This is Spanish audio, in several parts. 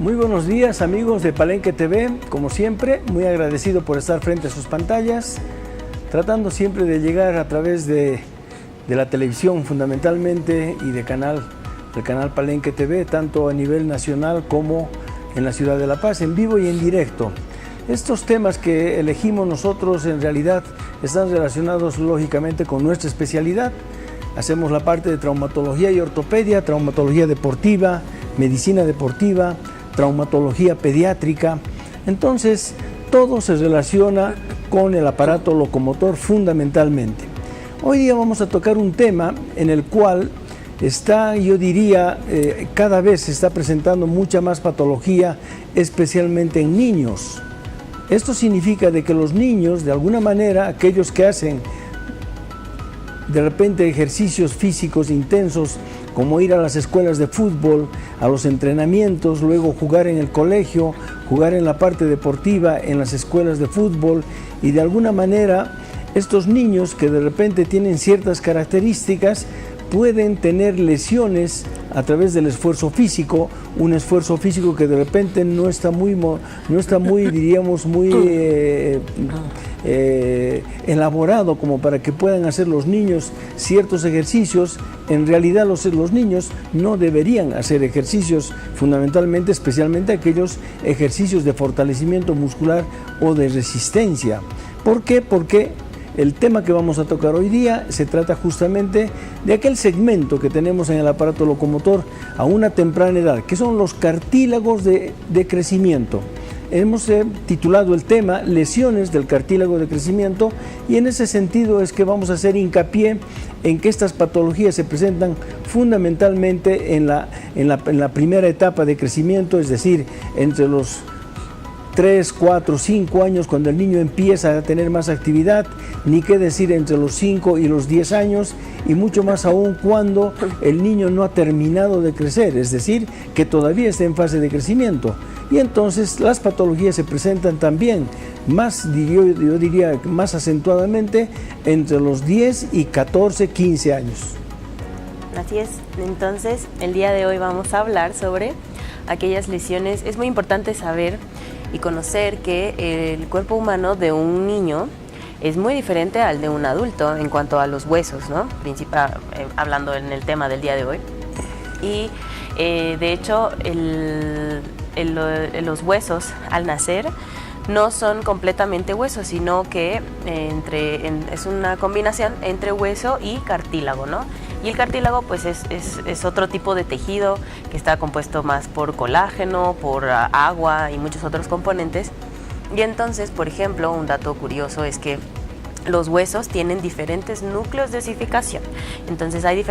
Muy buenos días amigos de Palenque TV, como siempre, muy agradecido por estar frente a sus pantallas, tratando siempre de llegar a través de la televisión fundamentalmente y del canal Palenque TV, tanto a nivel nacional como en la ciudad de La Paz, en vivo y en directo. Estos temas que elegimos nosotros en realidad están relacionados lógicamente con nuestra especialidad. Hacemos la parte de traumatología y ortopedia, traumatología deportiva, medicina deportiva, traumatología pediátrica. Entonces, todo se relaciona con el aparato locomotor fundamentalmente. Hoy día vamos a tocar un tema en el cual está, yo diría, cada vez se está presentando mucha más patología, especialmente en niños. Esto significa de que los niños, de alguna manera, aquellos que hacen de repente ejercicios físicos intensos, como ir a las escuelas de fútbol, a los entrenamientos, luego jugar en el colegio, jugar en la parte deportiva, en las escuelas de fútbol, y de alguna manera estos niños que de repente tienen ciertas características pueden tener lesiones a través del esfuerzo físico, un esfuerzo físico que de repente no está muy diríamos, muy elaborado como para que puedan hacer los niños ciertos ejercicios. En realidad los niños no deberían hacer ejercicios fundamentalmente, especialmente aquellos ejercicios de fortalecimiento muscular o de resistencia. ¿Por qué? Porque el tema que vamos a tocar hoy día se trata justamente de aquel segmento que tenemos en el aparato locomotor a una temprana edad, que son los cartílagos de crecimiento. Hemos titulado el tema Lesiones del cartílago de crecimiento, y en ese sentido es que vamos a hacer hincapié en que estas patologías se presentan fundamentalmente en la primera etapa de crecimiento, es decir, entre los 3, 4, 5 años, cuando el niño empieza a tener más actividad, ni qué decir entre los 5 y los 10 años, y mucho más aún cuando el niño no ha terminado de crecer, es decir, que todavía está en fase de crecimiento. Y entonces las patologías se presentan también más, yo diría, más acentuadamente entre los 10 y 14, 15 años. Así es. Entonces, el día de hoy vamos a hablar sobre aquellas lesiones. Es muy importante saber y conocer que el cuerpo humano de un niño es muy diferente al de un adulto en cuanto a los huesos, ¿no? Hablando en el tema del día de hoy. Y de hecho, los huesos al nacer no son completamente huesos, sino que es una combinación entre hueso y cartílago, ¿no? Y el cartílago pues es otro tipo de tejido que está compuesto más por colágeno, por agua y muchos otros componentes. Y entonces, por ejemplo, un dato curioso es que los huesos tienen diferentes núcleos de osificación. Entonces hay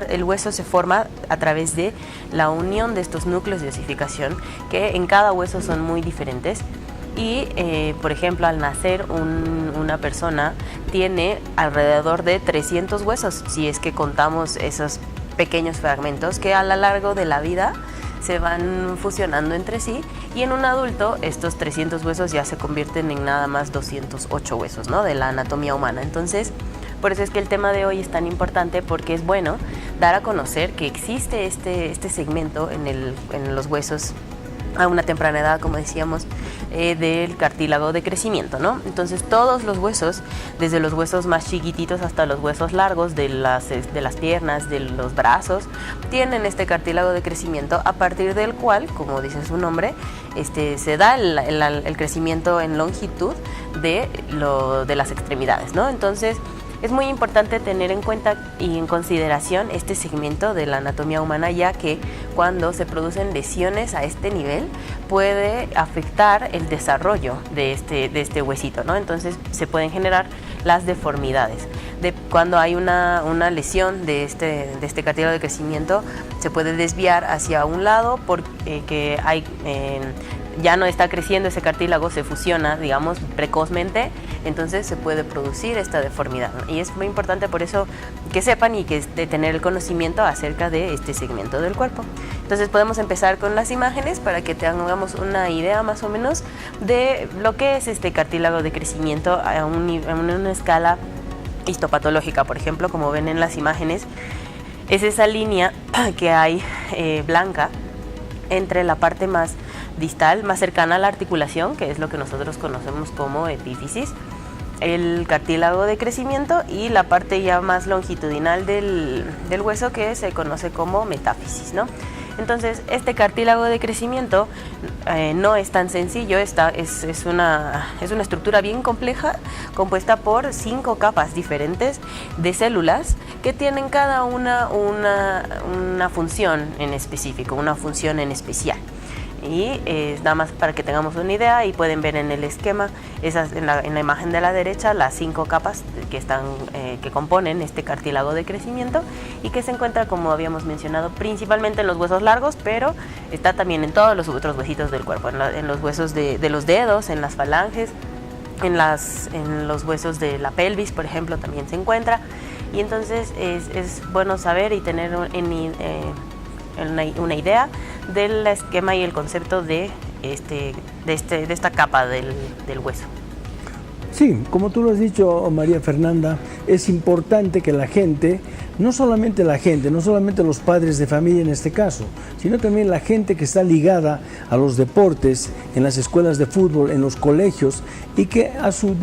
el hueso se forma a través de la unión de estos núcleos de osificación, que en cada hueso son muy diferentes. Y, por ejemplo, al nacer una persona tiene alrededor de 300 huesos, si es que contamos esos pequeños fragmentos que a lo largo de la vida se van fusionando entre sí, y en un adulto estos 300 huesos ya se convierten en nada más 208 huesos, ¿no?, de la anatomía humana. Entonces, por eso es que el tema de hoy es tan importante, porque es bueno dar a conocer que existe este segmento en los huesos a una temprana edad, como decíamos, del cartílago de crecimiento, ¿no? Entonces todos los huesos, desde los huesos más chiquititos hasta los huesos largos de las piernas, de los brazos, tienen este cartílago de crecimiento, a partir del cual, como dice su nombre, se da el crecimiento en longitud de las extremidades, ¿no? Entonces es muy importante tener en cuenta y en consideración este segmento de la anatomía humana, ya que cuando se producen lesiones a este nivel puede afectar el desarrollo de este huesito, ¿no? Entonces se pueden generar las deformidades. Cuando hay una lesión de este cartílago de crecimiento, se puede desviar hacia un lado porque ya no está creciendo ese cartílago, se fusiona, digamos, precozmente, entonces se puede producir esta deformidad, ¿no? Y es muy importante por eso que sepan y de tener el conocimiento acerca de este segmento del cuerpo. Entonces podemos empezar con las imágenes para que tengamos una idea más o menos de lo que es este cartílago de crecimiento en una escala histopatológica. Por ejemplo, como ven en las imágenes, es esa línea que hay blanca entre la parte más distal más cercana a la articulación, que es lo que nosotros conocemos como epífisis, el cartílago de crecimiento y la parte ya más longitudinal del hueso, que se conoce como metáfisis, ¿no? Entonces, este cartílago de crecimiento no es tan sencillo, es una estructura bien compleja, compuesta por 5 capas diferentes de células que tienen cada una función en específico, una función en especial. Y nada más para que tengamos una idea, y pueden ver en el esquema, en la imagen de la derecha, las 5 capas que componen este cartílago de crecimiento, y que se encuentra, como habíamos mencionado, principalmente en los huesos largos, pero está también en todos los otros huesitos del cuerpo, en los huesos de los dedos, en las falanges, en los huesos de la pelvis, por ejemplo, también se encuentra. Y entonces es bueno saber y tener una idea del esquema y el concepto de esta capa del hueso. Sí, como tú lo has dicho, María Fernanda, es importante que la gente, no solamente los padres de familia en este caso, sino también la gente que está ligada a los deportes, en las escuelas de fútbol, en los colegios, y que a su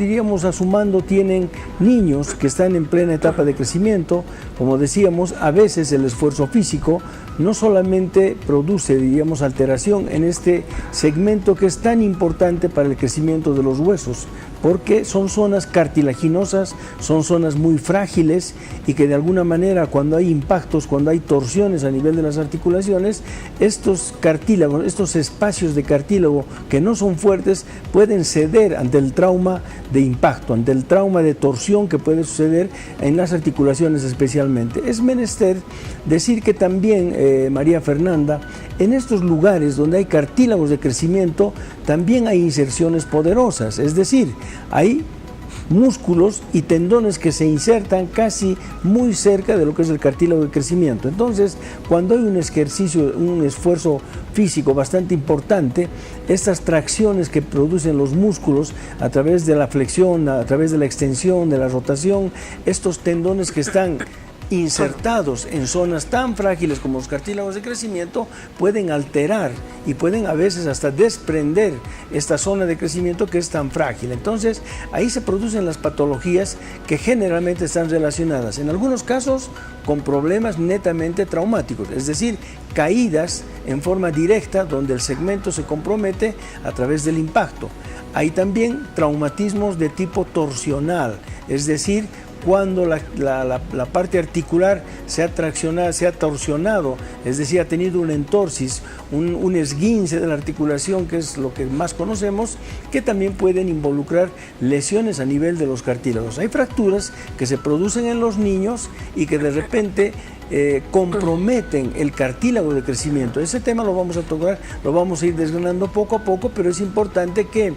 mando tienen niños que están en plena etapa de crecimiento. Como decíamos, a veces el esfuerzo físico no solamente produce, alteración en este segmento que es tan importante para el crecimiento de los huesos, porque son zonas cartilaginosas, son zonas muy frágiles, y que de alguna manera, cuando hay impactos, cuando hay torsiones a nivel de las articulaciones, estos cartílagos, estos espacios de cartílago que no son fuertes, pueden ceder ante el trauma de impacto, ante el trauma de torsión que puede suceder en las articulaciones especialmente. Es menester decir que también, María Fernanda, en estos lugares donde hay cartílagos de crecimiento, también hay inserciones poderosas, es decir, hay músculos y tendones que se insertan casi muy cerca de lo que es el cartílago de crecimiento. Entonces, cuando hay un esfuerzo físico bastante importante, estas tracciones que producen los músculos a través de la flexión, a través de la extensión, de la rotación, estos tendones que están insertados en zonas tan frágiles como los cartílagos de crecimiento, pueden alterar y pueden a veces hasta desprender esta zona de crecimiento que es tan frágil. Entonces, ahí se producen las patologías que generalmente están relacionadas, en algunos casos, con problemas netamente traumáticos, es decir, caídas en forma directa donde el segmento se compromete a través del impacto. Hay también traumatismos de tipo torsional, es decir, cuando la parte articular se ha torsionado, es decir, ha tenido una entorsis, un esguince de la articulación, que es lo que más conocemos, que también pueden involucrar lesiones a nivel de los cartílagos. Hay fracturas que se producen en los niños y que de repente comprometen el cartílago de crecimiento. Ese tema lo vamos a tocar, lo vamos a ir desgranando poco a poco, pero es importante que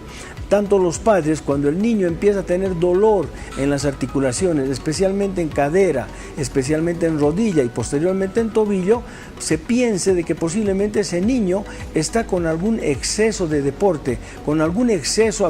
tanto los padres, cuando el niño empieza a tener dolor en las articulaciones, especialmente en cadera, especialmente en rodilla y posteriormente en tobillo, se piense de que posiblemente ese niño está con algún exceso de deporte, con algún exceso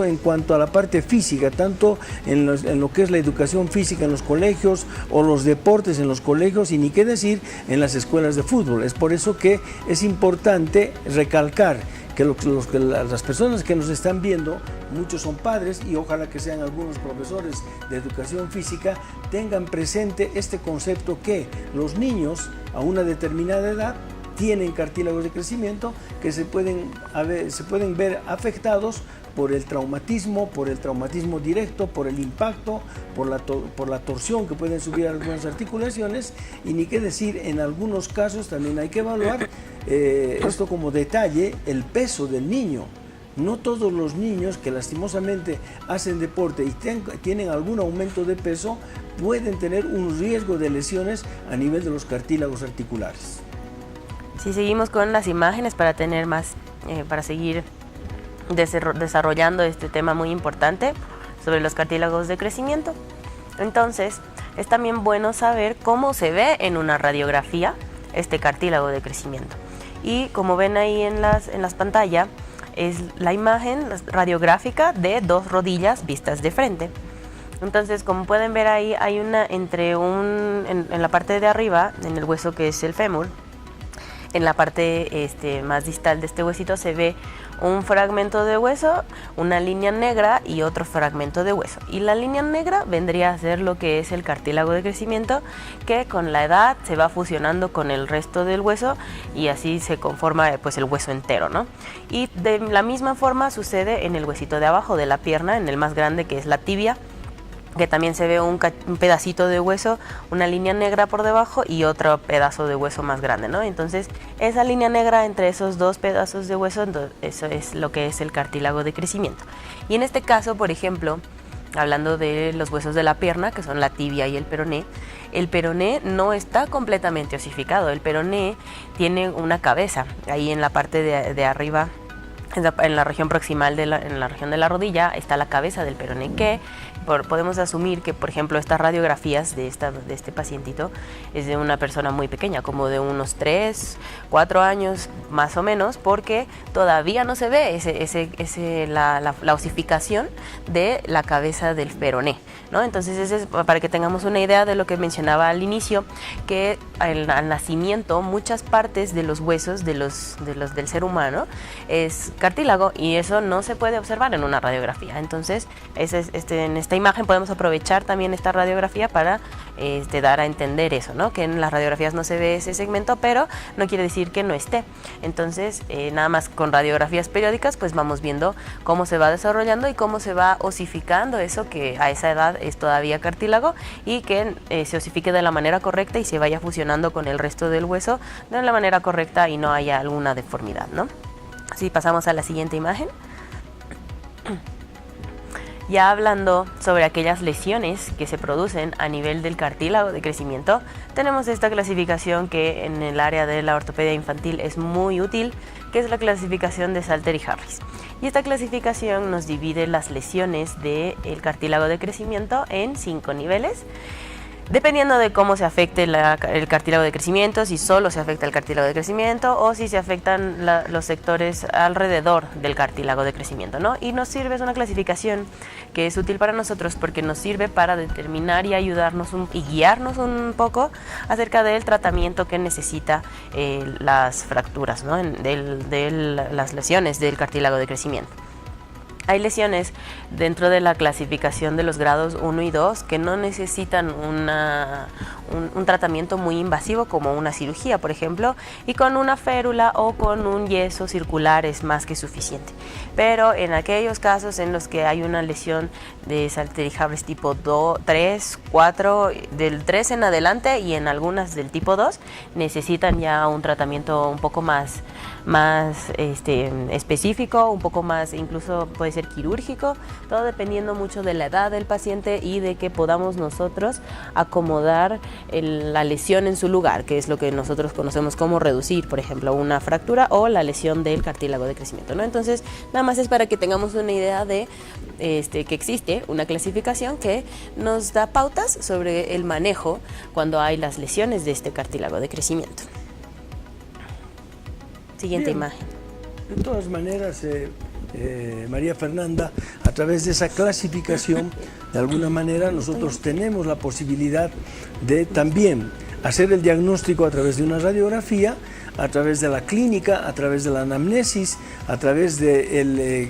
en cuanto a la parte física, tanto en lo que es la educación física en los colegios o los deportes en los colegios, y ni qué decir en las escuelas de fútbol. Es por eso que es importante recalcar que las personas que nos están viendo, muchos son padres y ojalá que sean algunos profesores de educación física, tengan presente este concepto, que los niños a una determinada edad tienen cartílagos de crecimiento que se pueden ver afectados por el traumatismo directo, por el impacto, por la torsión que pueden subir algunas articulaciones, y ni qué decir, en algunos casos también hay que evaluar esto como detalle, el peso del niño. No todos los niños que lastimosamente hacen deporte y tienen algún aumento de peso pueden tener un riesgo de lesiones a nivel de los cartílagos articulares. Si seguimos con las imágenes para tener más, para seguir desarrollando este tema muy importante sobre los cartílagos de crecimiento. Entonces, es también bueno saber cómo se ve en una radiografía este cartílago de crecimiento. Y como ven ahí en las pantallas, es la imagen radiográfica de 2 rodillas vistas de frente. Entonces, como pueden ver ahí, hay una en la parte de arriba, en el hueso que es el fémur, en la parte más distal de este huesito se ve un fragmento de hueso, una línea negra y otro fragmento de hueso. Y la línea negra vendría a ser lo que es el cartílago de crecimiento, que con la edad se va fusionando con el resto del hueso y así se conforma pues el hueso entero, ¿no? Y de la misma forma sucede en el huesito de abajo de la pierna, en el más grande, que es la tibia, que también se ve un pedacito de hueso, una línea negra por debajo y otro pedazo de hueso más grande, ¿no? Entonces, esa línea negra entre esos dos pedazos de hueso, eso es lo que es el cartílago de crecimiento. Y en este caso, por ejemplo, hablando de los huesos de la pierna, que son la tibia y el peroné no está completamente osificado. El peroné tiene una cabeza ahí en la parte de arriba, en la región proximal, en la región de la rodilla, está la cabeza del peroné, que podemos asumir que, por ejemplo, estas radiografías de este pacientito es de una persona muy pequeña, como de unos 3, 4 años más o menos, porque todavía no se ve la osificación de la cabeza del peroné, ¿no? Entonces, ese es para que tengamos una idea de lo que mencionaba al inicio, que al nacimiento muchas partes de los huesos del ser humano es cartílago, y eso no se puede observar en una radiografía. Entonces, en esta imagen podemos aprovechar también esta radiografía para dar a entender eso, ¿no? Que en las radiografías no se ve ese segmento, pero no quiere decir que no esté. Entonces, nada más con radiografías periódicas, pues vamos viendo cómo se va desarrollando y cómo se va osificando eso que a esa edad es todavía cartílago, y que se osifique de la manera correcta y se vaya fusionando con el resto del hueso de la manera correcta y no haya alguna deformidad, ¿no? Si pasamos a la siguiente imagen. Ya hablando sobre aquellas lesiones que se producen a nivel del cartílago de crecimiento, tenemos esta clasificación que en el área de la ortopedia infantil es muy útil, que es la clasificación de Salter y Harris. Y esta clasificación nos divide las lesiones del cartílago de crecimiento en 5 niveles. Dependiendo de cómo se afecte el cartílago de crecimiento, si solo se afecta el cartílago de crecimiento o si se afectan los sectores alrededor del cartílago de crecimiento, ¿no? Y nos sirve, es una clasificación que es útil para nosotros porque nos sirve para determinar y ayudarnos y guiarnos un poco acerca del tratamiento que necesita las fracturas, ¿no? de las lesiones del cartílago de crecimiento. Hay lesiones dentro de la clasificación de los grados 1 y 2 que no necesitan un tratamiento muy invasivo, como una cirugía, por ejemplo, y con una férula o con un yeso circular es más que suficiente. Pero en aquellos casos en los que hay una lesión de Salter y Harris tipo 2, 3, 4, del 3 en adelante, y en algunas del tipo 2, necesitan ya un tratamiento un poco más específico, un poco más, incluso puede ser quirúrgico, todo dependiendo mucho de la edad del paciente y de que podamos nosotros acomodar la lesión en su lugar, que es lo que nosotros conocemos como reducir, por ejemplo, una fractura o la lesión del cartílago de crecimiento, ¿no? Entonces, nada más es para que tengamos una idea de que existe una clasificación que nos da pautas sobre el manejo cuando hay las lesiones de este cartílago de crecimiento. Siguiente imagen. De todas maneras, María Fernanda, a través de esa clasificación, de alguna manera nosotros tenemos la posibilidad de también hacer el diagnóstico a través de una radiografía, a través de la clínica, a través de la anamnesis, a través de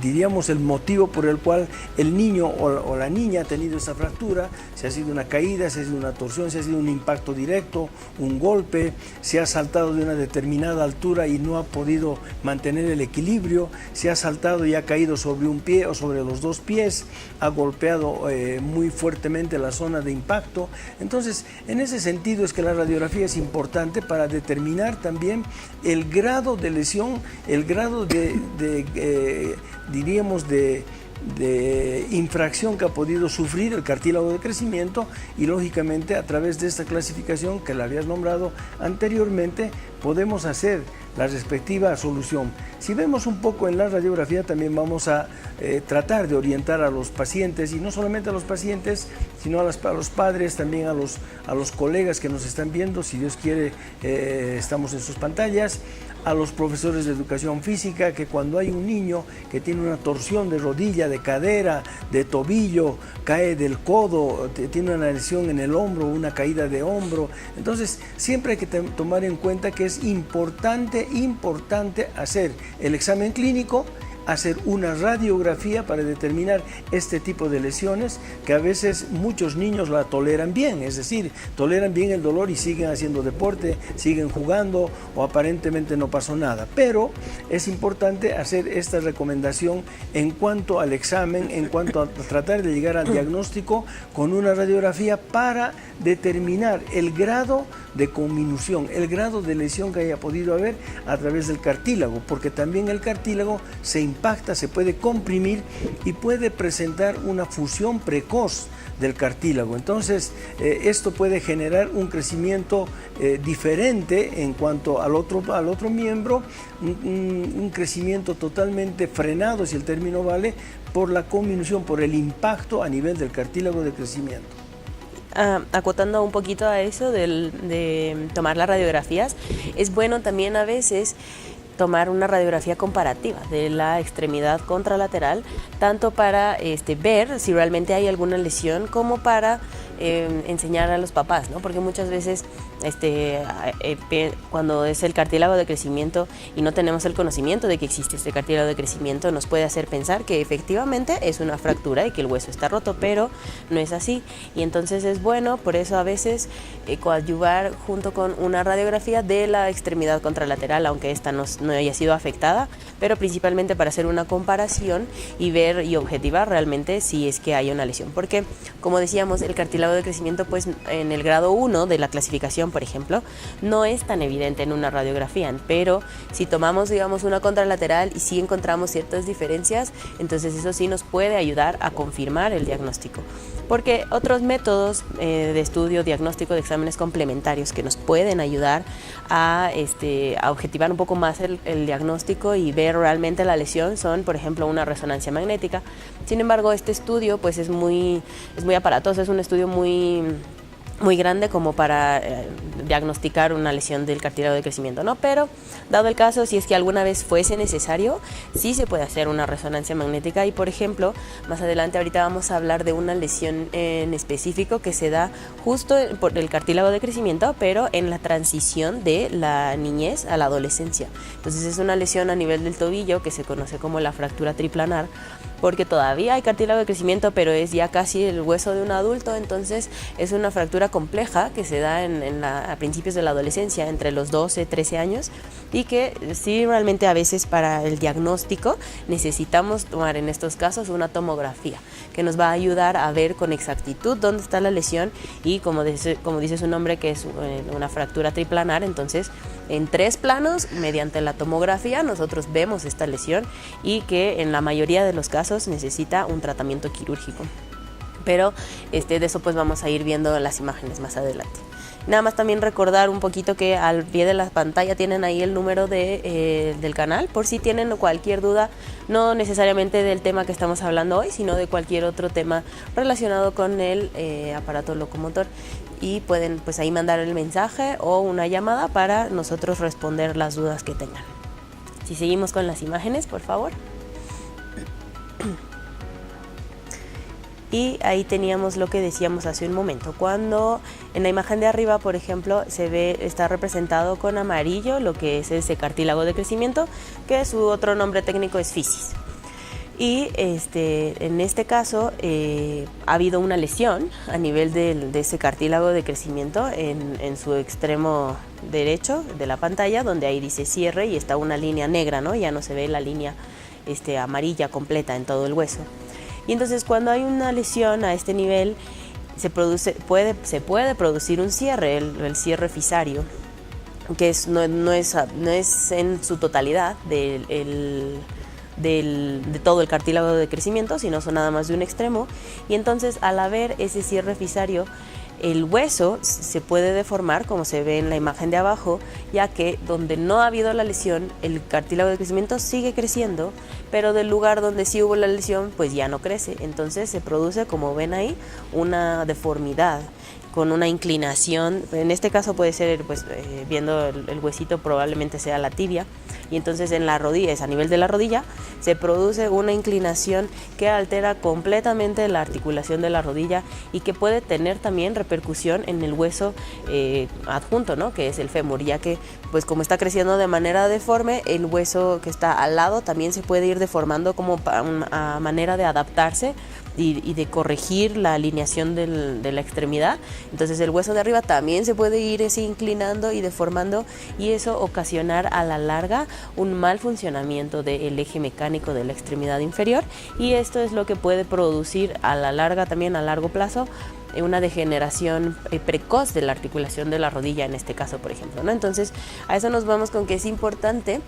diríamos el motivo por el cual el niño o la niña ha tenido esa fractura, si ha sido una caída, si ha sido una torsión, si ha sido un impacto directo, un golpe, si ha saltado de una determinada altura y no ha podido mantener el equilibrio, si ha saltado y ha caído sobre un pie o sobre los dos pies, ha golpeado muy fuertemente la zona de impacto. Entonces, en ese sentido es que la radiografía es importante para determinar también el grado de lesión, el grado diríamos de infracción que ha podido sufrir el cartílago de crecimiento, y lógicamente a través de esta clasificación que la habías nombrado anteriormente podemos hacer la respectiva solución. Si vemos un poco en la radiografía, también vamos a tratar de orientar a los pacientes, y no solamente a los pacientes, sino a los padres, también a los colegas que nos están viendo, si Dios quiere, estamos en sus pantallas, a los profesores de educación física, que cuando hay un niño que tiene una torsión de rodilla, de cadera, de tobillo, cae del codo, tiene una lesión en el hombro, una caída de hombro, entonces siempre hay que tomar en cuenta que es importante hacer el examen clínico, hacer una radiografía para determinar este tipo de lesiones, que a veces muchos niños la toleran bien, es decir, toleran bien el dolor y siguen haciendo deporte, siguen jugando o aparentemente no pasó nada. Pero es importante hacer esta recomendación en cuanto al examen, en cuanto a tratar de llegar al diagnóstico con una radiografía para determinar el grado de conminución, el grado de lesión que haya podido haber a través del cartílago, porque también el cartílago se impacta, se puede comprimir y puede presentar una fusión precoz del cartílago. Entonces, esto puede generar un crecimiento diferente en cuanto al otro miembro, un crecimiento totalmente frenado, si el término vale, por la conminución, por el impacto a nivel del cartílago de crecimiento. Acotando un poquito a eso de tomar las radiografías, es bueno también a veces tomar una radiografía comparativa de la extremidad contralateral, tanto para ver si realmente hay alguna lesión, como para enseñar a los papás, ¿no? Porque muchas veces cuando es el cartílago de crecimiento y no tenemos el conocimiento de que existe este cartílago de crecimiento, nos puede hacer pensar que efectivamente es una fractura y que el hueso está roto, pero no es así. Y entonces es bueno, por eso a veces coadyuvar junto con una radiografía de la extremidad contralateral, aunque esta no haya sido afectada, pero principalmente para hacer una comparación y ver y objetivar realmente si es que hay una lesión. Porque, como decíamos, el cartílago de crecimiento, pues en el grado 1 de la clasificación, por ejemplo, no es tan evidente en una radiografía, pero si tomamos, digamos, una contralateral y sí encontramos ciertas diferencias, entonces eso sí nos puede ayudar a confirmar el diagnóstico. Porque otros métodos de estudio, diagnóstico, de exámenes complementarios que nos pueden ayudar a objetivar un poco más el diagnóstico y ver realmente la lesión son, por ejemplo, una resonancia magnética. Sin embargo, este estudio pues es muy aparatoso, es un estudio muy grande como para diagnosticar una lesión del cartílago de crecimiento, ¿no? Pero dado el caso, si es que alguna vez fuese necesario, sí se puede hacer una resonancia magnética. Y por ejemplo, más adelante ahorita vamos a hablar de una lesión en específico que se da justo por el cartílago de crecimiento, pero en la transición de la niñez a la adolescencia. Entonces es una lesión a nivel del tobillo que se conoce como la fractura triplanar, porque todavía hay cartílago de crecimiento, pero es ya casi el hueso de un adulto. Entonces es una fractura compleja que se da a principios de la adolescencia, entre los 12, 13 años, y que sí, realmente a veces para el diagnóstico necesitamos tomar en estos casos una tomografía que nos va a ayudar a ver con exactitud dónde está la lesión, y como dice su nombre, que es una fractura triplanar, entonces en 3 planos, mediante la tomografía, nosotros vemos esta lesión y que en la mayoría de los casos necesita un tratamiento quirúrgico. Pero de eso pues vamos a ir viendo las imágenes más adelante. Nada más también recordar un poquito que al pie de la pantalla tienen ahí el número del canal, por si tienen cualquier duda, no necesariamente del tema que estamos hablando hoy, sino de cualquier otro tema relacionado con el aparato locomotor. Y pueden pues ahí mandar el mensaje o una llamada para nosotros responder las dudas que tengan. Si seguimos con las imágenes, por favor. Y ahí teníamos lo que decíamos hace un momento. Cuando en la imagen de arriba, por ejemplo, está representado con amarillo lo que es ese cartílago de crecimiento, que su otro nombre técnico es fisis. Y en este caso ha habido una lesión a nivel de ese cartílago de crecimiento en su extremo derecho de la pantalla, donde ahí dice cierre y está una línea negra, ¿no? Ya no se ve la línea amarilla completa en todo el hueso. Y entonces cuando hay una lesión a este nivel se puede producir un cierre, el cierre fisario, que no es en su totalidad de todo el cartílago de crecimiento, sino son nada más de un extremo. Y entonces al haber ese cierre fisario, El hueso se puede deformar, como se ve en la imagen de abajo, ya que donde no ha habido la lesión, el cartílago de crecimiento sigue creciendo, pero del lugar donde sí hubo la lesión, pues ya no crece. Entonces se produce, como ven ahí, una deformidad con una inclinación. En este caso puede ser, pues viendo el huesito, probablemente sea la tibia, y entonces en la rodilla, es a nivel de la rodilla, se produce una inclinación que altera completamente la articulación de la rodilla y que puede tener también repercusión en el hueso adjunto, ¿no? Que es el fémur, ya que pues como está creciendo de manera deforme, el hueso que está al lado también se puede ir deformando como a manera de adaptarse y de corregir la alineación de la extremidad. Entonces el hueso de arriba también se puede ir inclinando y deformando, y eso ocasionar a la larga un mal funcionamiento del eje mecánico de la extremidad inferior, y esto es lo que puede producir a la larga, también a largo plazo, una degeneración precoz de la articulación de la rodilla, en este caso, por ejemplo, ¿no? Entonces a eso nos vamos con que es importante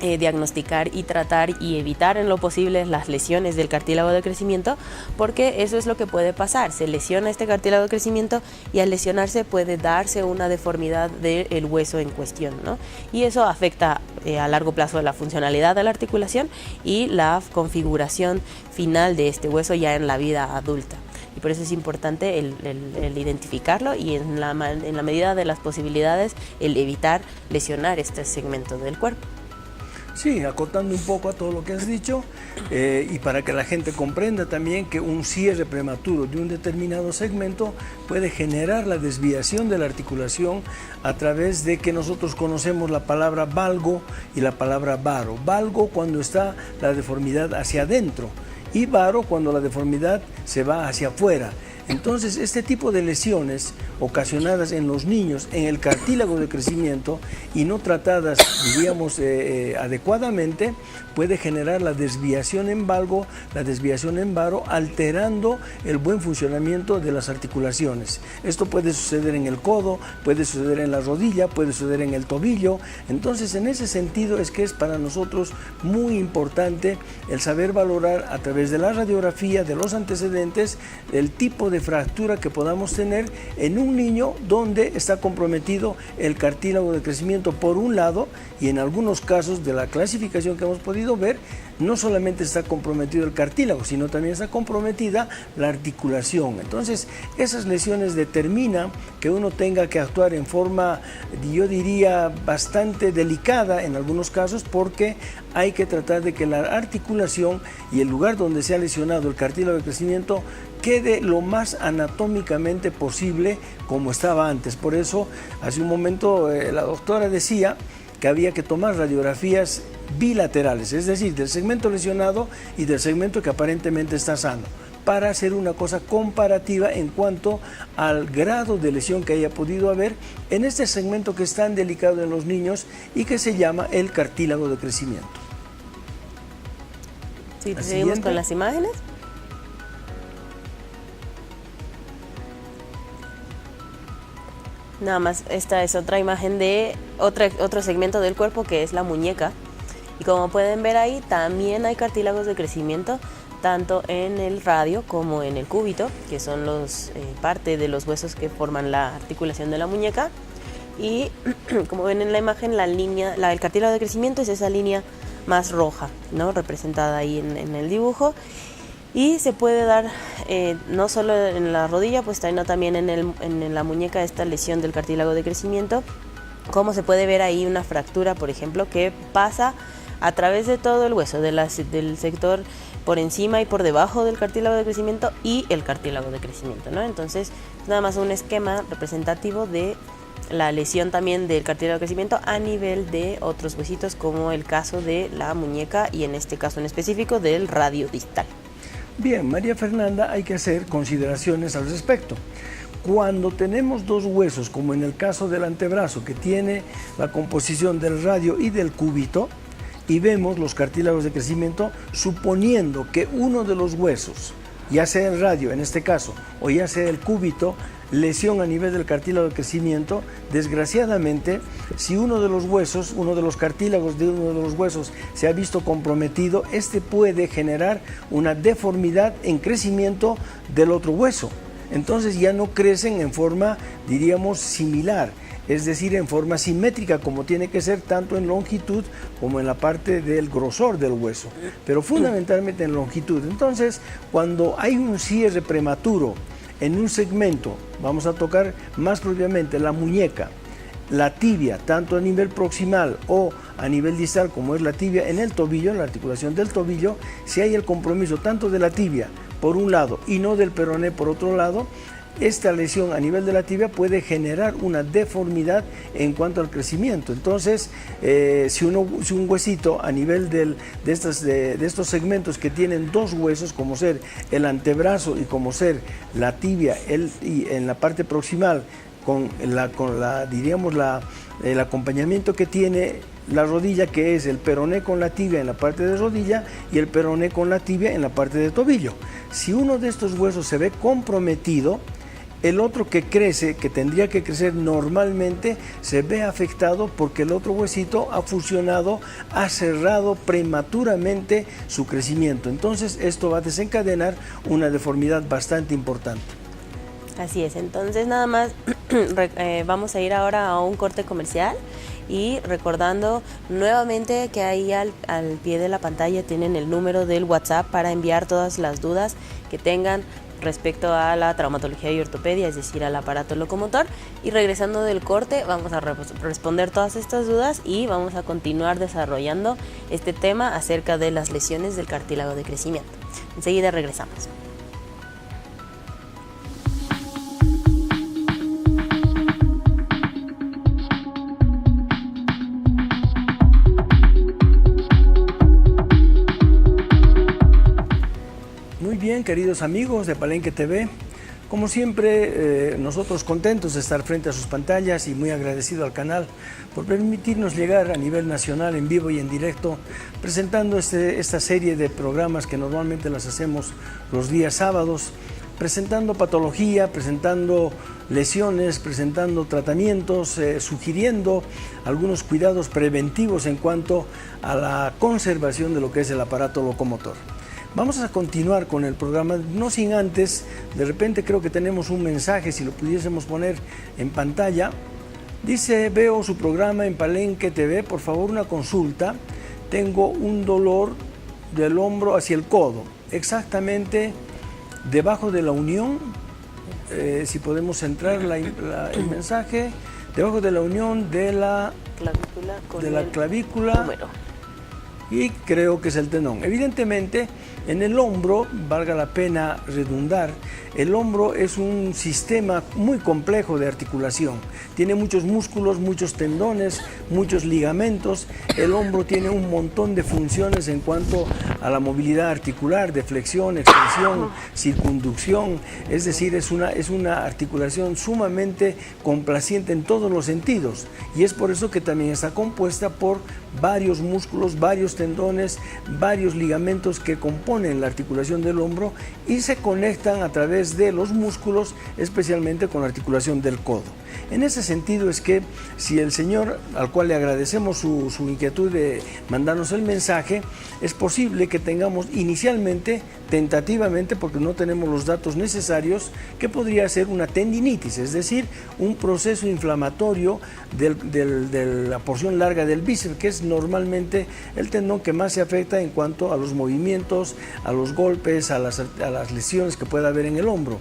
diagnosticar y tratar y evitar en lo posible las lesiones del cartílago de crecimiento, porque eso es lo que puede pasar. Se lesiona este cartílago de crecimiento y al lesionarse puede darse una deformidad del hueso en cuestión, ¿no? Y eso afecta a largo plazo la funcionalidad de la articulación y la configuración final de este hueso ya en la vida adulta. Y por eso es importante el identificarlo y en la medida de las posibilidades el evitar lesionar este segmento del cuerpo. Sí, acotando un poco a todo lo que has dicho, y para que la gente comprenda también que un cierre prematuro de un determinado segmento puede generar la desviación de la articulación a través de que nosotros conocemos la palabra valgo y la palabra varo. Valgo cuando está la deformidad hacia adentro y varo cuando la deformidad se va hacia afuera. Entonces, este tipo de lesiones ocasionadas en los niños en el cartílago de crecimiento y no tratadas, diríamos, adecuadamente, puede generar la desviación en valgo, la desviación en varo, alterando el buen funcionamiento de las articulaciones. Esto puede suceder en el codo, puede suceder en la rodilla, puede suceder en el tobillo. Entonces, en ese sentido es que es para nosotros muy importante el saber valorar a través de la radiografía, de los antecedentes, el tipo de fractura que podamos tener en un niño donde está comprometido el cartílago de crecimiento por un lado, y en algunos casos de la clasificación que hemos podido ver, no solamente está comprometido el cartílago, sino también está comprometida la articulación. Entonces, esas lesiones determinan que uno tenga que actuar en forma, yo diría, bastante delicada en algunos casos, porque hay que tratar de que la articulación y el lugar donde se ha lesionado el cartílago de crecimiento quede lo más anatómicamente posible como estaba antes. Por eso, hace un momento la doctora decía que había que tomar radiografías bilaterales, es decir, del segmento lesionado y del segmento que aparentemente está sano, para hacer una cosa comparativa en cuanto al grado de lesión que haya podido haber en este segmento que es tan delicado en los niños y que se llama el cartílago de crecimiento. Sí, seguimos con las imágenes. Nada más, esta es otra imagen de otro segmento del cuerpo, que es la muñeca. Y como pueden ver ahí, también hay cartílagos de crecimiento, tanto en el radio como en el cúbito, que son parte de los huesos que forman la articulación de la muñeca. Y como ven en la imagen, el cartílago de crecimiento es esa línea más roja, ¿no?, representada ahí en el dibujo. Y se puede dar no solo en la rodilla, pues también en la muñeca, esta lesión del cartílago de crecimiento. Como se puede ver ahí una fractura, por ejemplo, que pasa a través de todo el hueso, del sector por encima y por debajo del cartílago de crecimiento y el cartílago de crecimiento, ¿no? Entonces, nada más un esquema representativo de la lesión también del cartílago de crecimiento a nivel de otros huesitos, como el caso de la muñeca y en este caso en específico del radio distal. Bien, María Fernanda, hay que hacer consideraciones al respecto. Cuando tenemos dos huesos, como en el caso del antebrazo, que tiene la composición del radio y del cúbito, y vemos los cartílagos de crecimiento, suponiendo que uno de los huesos, ya sea el radio en este caso, o ya sea el cúbito, lesión a nivel del cartílago de crecimiento, desgraciadamente, si uno de los huesos, uno de los cartílagos de uno de los huesos se ha visto comprometido, este puede generar una deformidad en crecimiento del otro hueso. entonces ya no crecen en forma, diríamos, similar, es decir, en forma simétrica, como tiene que ser tanto en longitud como en la parte del grosor del hueso, pero fundamentalmente en longitud. Entonces, cuando hay un cierre prematuro en un segmento, vamos a tocar más propiamente la muñeca, la tibia, tanto a nivel proximal o a nivel distal, como es la tibia en el tobillo, en la articulación del tobillo, si hay el compromiso tanto de la tibia por un lado y no del peroné por otro lado, esta lesión a nivel de la tibia puede generar una deformidad en cuanto al crecimiento. Entonces, si un huesito a nivel de estos segmentos que tienen dos huesos, como ser el antebrazo y como ser la tibia y en la parte proximal, con diríamos el acompañamiento que tiene la rodilla, que es el peroné con la tibia en la parte de rodilla y el peroné con la tibia en la parte de tobillo. Si uno de estos huesos se ve comprometido, el otro que crece, que tendría que crecer normalmente, se ve afectado porque el otro huesito ha fusionado, ha cerrado prematuramente su crecimiento. Entonces esto va a desencadenar una deformidad bastante importante. Así es, entonces nada más vamos a ir ahora a un corte comercial y recordando nuevamente que ahí al pie de la pantalla tienen el número del WhatsApp para enviar todas las dudas que tengan respecto a la traumatología y ortopedia, es decir, al aparato locomotor. Y regresando del corte vamos a responder todas estas dudas y vamos a continuar desarrollando este tema acerca de las lesiones del cartílago de crecimiento. Enseguida regresamos. Muy bien, queridos amigos de Palenque TV, como siempre nosotros contentos de estar frente a sus pantallas y muy agradecido al canal por permitirnos llegar a nivel nacional en vivo y en directo presentando esta serie de programas que normalmente las hacemos los días sábados, presentando patología, presentando lesiones, presentando tratamientos, sugiriendo algunos cuidados preventivos en cuanto a la conservación de lo que es el aparato locomotor. Vamos a continuar con el programa, no sin antes, de repente creo que tenemos un mensaje, si lo pudiésemos poner en pantalla. Dice, veo su programa en Palenque TV, por favor una consulta. Tengo un dolor del hombro hacia el codo, exactamente debajo de la unión, si podemos centrar el mensaje, debajo de la unión de la clavícula y creo que es el tendón. Evidentemente, en el hombro, valga la pena redundar, el hombro es un sistema muy complejo de articulación. Tiene muchos músculos, muchos tendones, muchos ligamentos. El hombro tiene un montón de funciones en cuanto a la movilidad articular, de flexión, extensión, circunducción. Es decir, es una articulación sumamente complaciente en todos los sentidos. Y es por eso que también está compuesta por varios músculos, varios tendones, varios ligamentos que componen la articulación del hombro y se conectan a través de los músculos, especialmente con la articulación del codo. En ese sentido es que si el señor, al cual le agradecemos su inquietud de mandarnos el mensaje, es posible que tengamos inicialmente, tentativamente, porque no tenemos los datos necesarios, que podría ser una tendinitis, es decir, un proceso inflamatorio de la porción larga del bíceps, que es normalmente el tendón que más se afecta en cuanto a los movimientos, a los golpes, a las lesiones que pueda haber en el hombro.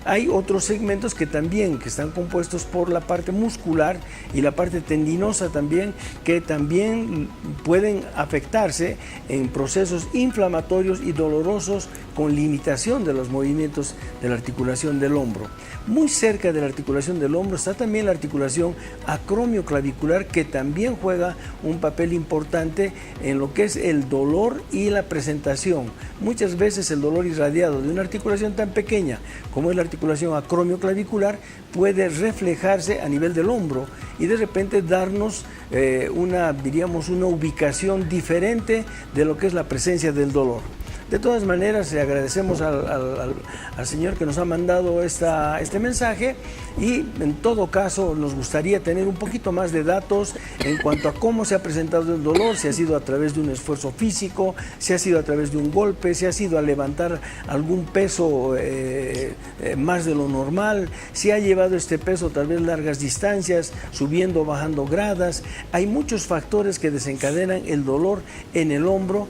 Hay otros segmentos que están compuestos por la parte muscular y la parte tendinosa también, que también pueden afectarse en procesos inflamatorios y dolorosos con limitación de los movimientos de la articulación del hombro. Muy cerca de la articulación del hombro está también la articulación acromioclavicular, que también juega un papel importante en lo que es el dolor y la presentación. Muchas veces el dolor irradiado de una articulación tan pequeña como es la articulación acromioclavicular puede reflejarse a nivel del hombro y de repente darnos una ubicación diferente de lo que es la presencia del dolor. De todas maneras, agradecemos al señor que nos ha mandado este mensaje, y en todo caso nos gustaría tener un poquito más de datos en cuanto a cómo se ha presentado el dolor, si ha sido a través de un esfuerzo físico, si ha sido a través de un golpe, si ha sido al levantar algún peso más de lo normal, si ha llevado este peso tal vez largas distancias, subiendo o bajando gradas. Hay muchos factores que desencadenan el dolor en el hombro,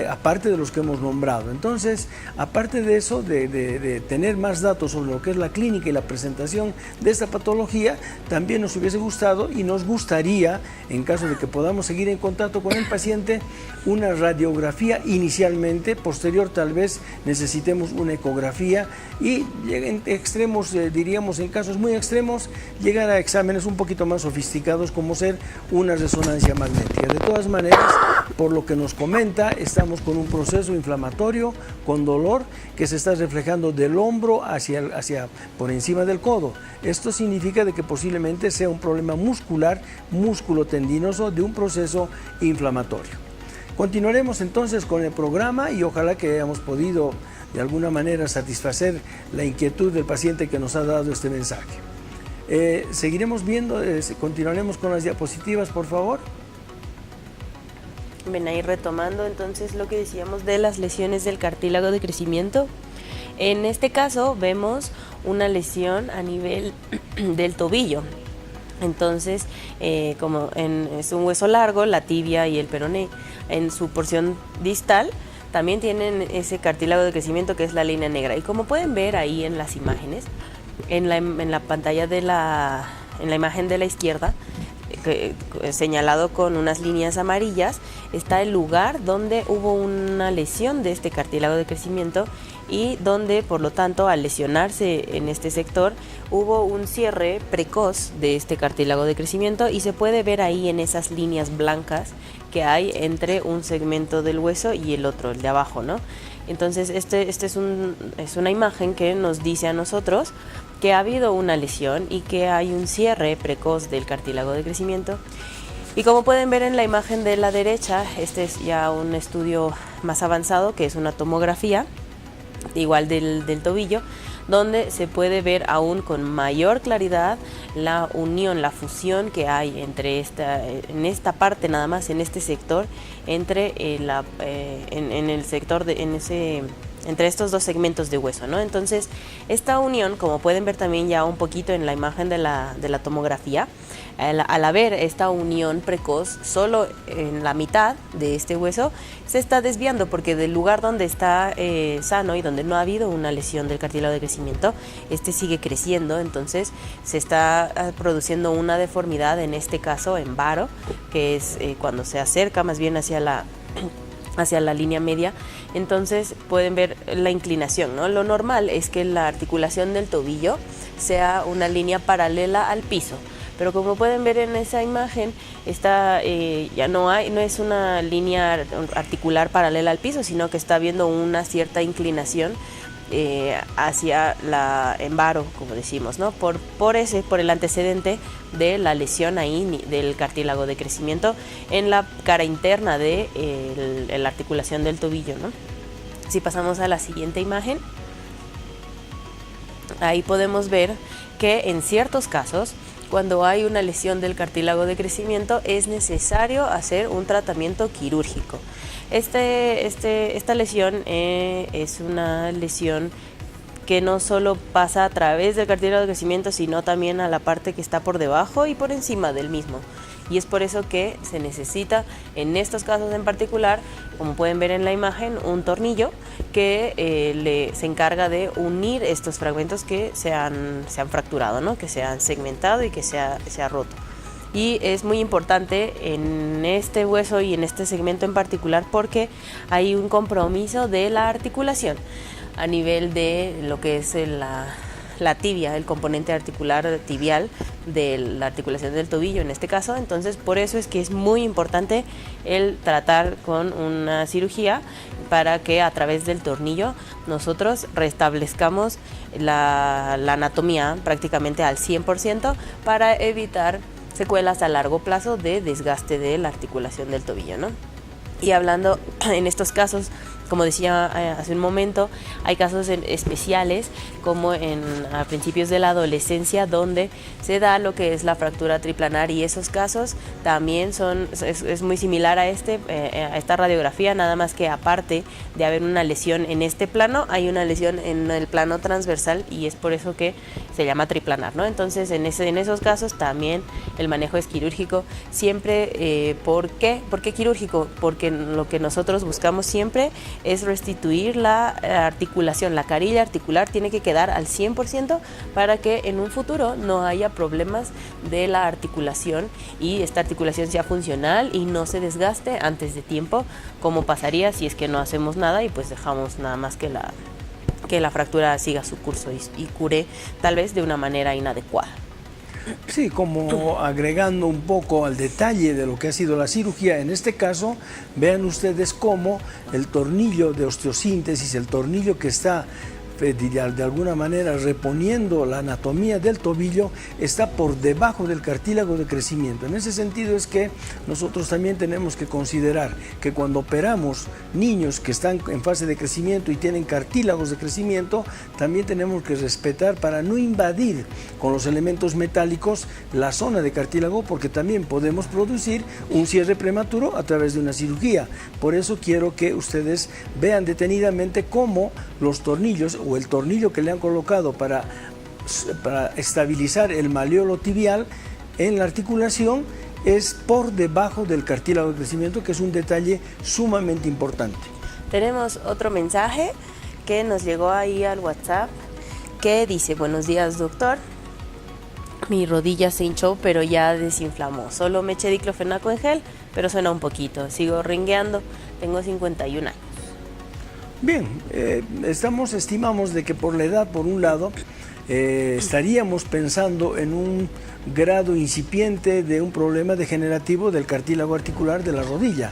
aparte de los que hemos nombrado. Entonces, aparte de eso, de tener más datos sobre lo que es la clínica y la presentación de esta patología, también nos hubiese gustado y nos gustaría, en caso de que podamos seguir en contacto con el paciente, una radiografía inicialmente, posterior tal vez necesitemos una ecografía, y en extremos, diríamos en casos muy extremos, llegar a exámenes un poquito más sofisticados como ser una resonancia magnética. De todas maneras, por lo que nos comenta, estamos con un proceso inflamatorio con dolor que se está reflejando del hombro hacia por encima del codo. Esto significa de que posiblemente sea un problema muscular, músculo-tendinoso, de un proceso inflamatorio. Continuaremos entonces con el programa y ojalá que hayamos podido de alguna manera satisfacer la inquietud del paciente que nos ha dado este mensaje. Seguiremos viendo, continuaremos con las diapositivas, por favor. Ven ahí retomando entonces lo que decíamos de las lesiones del cartílago de crecimiento. En este caso vemos una lesión a nivel del tobillo. Entonces, como es un hueso largo, la tibia y el peroné, en su porción distal también tienen ese cartílago de crecimiento que es la línea negra. Y como pueden ver ahí en las imágenes, en la pantalla en la imagen de la izquierda, señalado con unas líneas amarillas, está el lugar donde hubo una lesión de este cartílago de crecimiento y donde, por lo tanto, al lesionarse en este sector, hubo un cierre precoz de este cartílago de crecimiento, y se puede ver ahí en esas líneas blancas que hay entre un segmento del hueso y el otro, el de abajo, ¿no? Entonces, este es una imagen que nos dice a nosotros que ha habido una lesión y que hay un cierre precoz del cartílago de crecimiento. Y como pueden ver en la imagen de la derecha, este es ya un estudio más avanzado, que es una tomografía, igual del tobillo, donde se puede ver aún con mayor claridad la unión, la fusión que hay entre en esta parte, nada más en este sector, entre en el sector entre estos dos segmentos de hueso, ¿no? Entonces, esta unión, como pueden ver también ya un poquito en la imagen de la tomografía, al haber esta unión precoz solo en la mitad de este hueso, se está desviando, porque del lugar donde está sano y donde no ha habido una lesión del cartílago de crecimiento, este sigue creciendo. Entonces se está produciendo una deformidad, en este caso en varo, que es cuando se acerca más bien hacia la línea media. Entonces pueden ver la inclinación, ¿no? Lo normal es que la articulación del tobillo sea una línea paralela al piso, pero como pueden ver en esa imagen, ya no es una línea articular paralela al piso, sino que está habiendo una cierta inclinación hacia en varo, como decimos, ¿no? Por el antecedente de la lesión ahí del cartílago de crecimiento en la cara interna de la articulación del tobillo, ¿no? Si pasamos a la siguiente imagen, ahí podemos ver que en ciertos casos, cuando hay una lesión del cartílago de crecimiento, es necesario hacer un tratamiento quirúrgico. Esta lesión es una lesión que no solo pasa a través del cartílago de crecimiento, sino también a la parte que está por debajo y por encima del mismo. Y es por eso que se necesita, en estos casos en particular, como pueden ver en la imagen, un tornillo que se encarga de unir estos fragmentos que se han fracturado, ¿no? Que se han segmentado y que se ha roto. Y es muy importante en este hueso y en este segmento en particular, porque hay un compromiso de la articulación a nivel de lo que es la tibia, el componente articular tibial de la articulación del tobillo en este caso. Entonces, por eso es que es muy importante el tratar con una cirugía, para que a través del tornillo nosotros restablezcamos la anatomía prácticamente al 100%, para evitar secuelas a largo plazo de desgaste de la articulación del tobillo, ¿no? Y hablando en estos casos como decía hace un momento, hay casos especiales como a principios de la adolescencia donde se da lo que es la fractura triplanar, y esos casos también es muy similar a esta radiografía, nada más que aparte de haber una lesión en este plano, hay una lesión en el plano transversal, y es por eso que se llama triplanar, ¿no? Entonces en esos casos también el manejo es quirúrgico siempre. ¿Por qué? ¿Por qué quirúrgico? Porque lo que nosotros buscamos siempre es restituir la articulación, la carilla articular tiene que quedar al 100% para que en un futuro no haya problemas de la articulación y esta articulación sea funcional y no se desgaste antes de tiempo, como pasaría si es que no hacemos nada y pues dejamos nada más que la fractura siga su curso y cure tal vez de una manera inadecuada. Sí, como agregando un poco al detalle de lo que ha sido la cirugía, en este caso, vean ustedes cómo el tornillo de osteosíntesis, el tornillo que está de alguna manera reponiendo la anatomía del tobillo, está por debajo del cartílago de crecimiento. En ese sentido es que nosotros también tenemos que considerar que cuando operamos niños que están en fase de crecimiento y tienen cartílagos de crecimiento, también tenemos que respetar para no invadir con los elementos metálicos la zona de cartílago, porque también podemos producir un cierre prematuro a través de una cirugía. Por eso quiero que ustedes vean detenidamente cómo los tornillos o el tornillo que le han colocado para estabilizar el maleolo tibial en la articulación es por debajo del cartílago de crecimiento, que es un detalle sumamente importante. Tenemos otro mensaje que nos llegó ahí al WhatsApp que dice: buenos días, doctor. Mi rodilla se hinchó, pero ya desinflamó. Solo me eché diclofenaco en gel, pero suena un poquito. Sigo ringueando. Tengo 51 años. Bien, estimamos de que por la edad, por un lado, estaríamos pensando en un grado incipiente de un problema degenerativo del cartílago articular de la rodilla.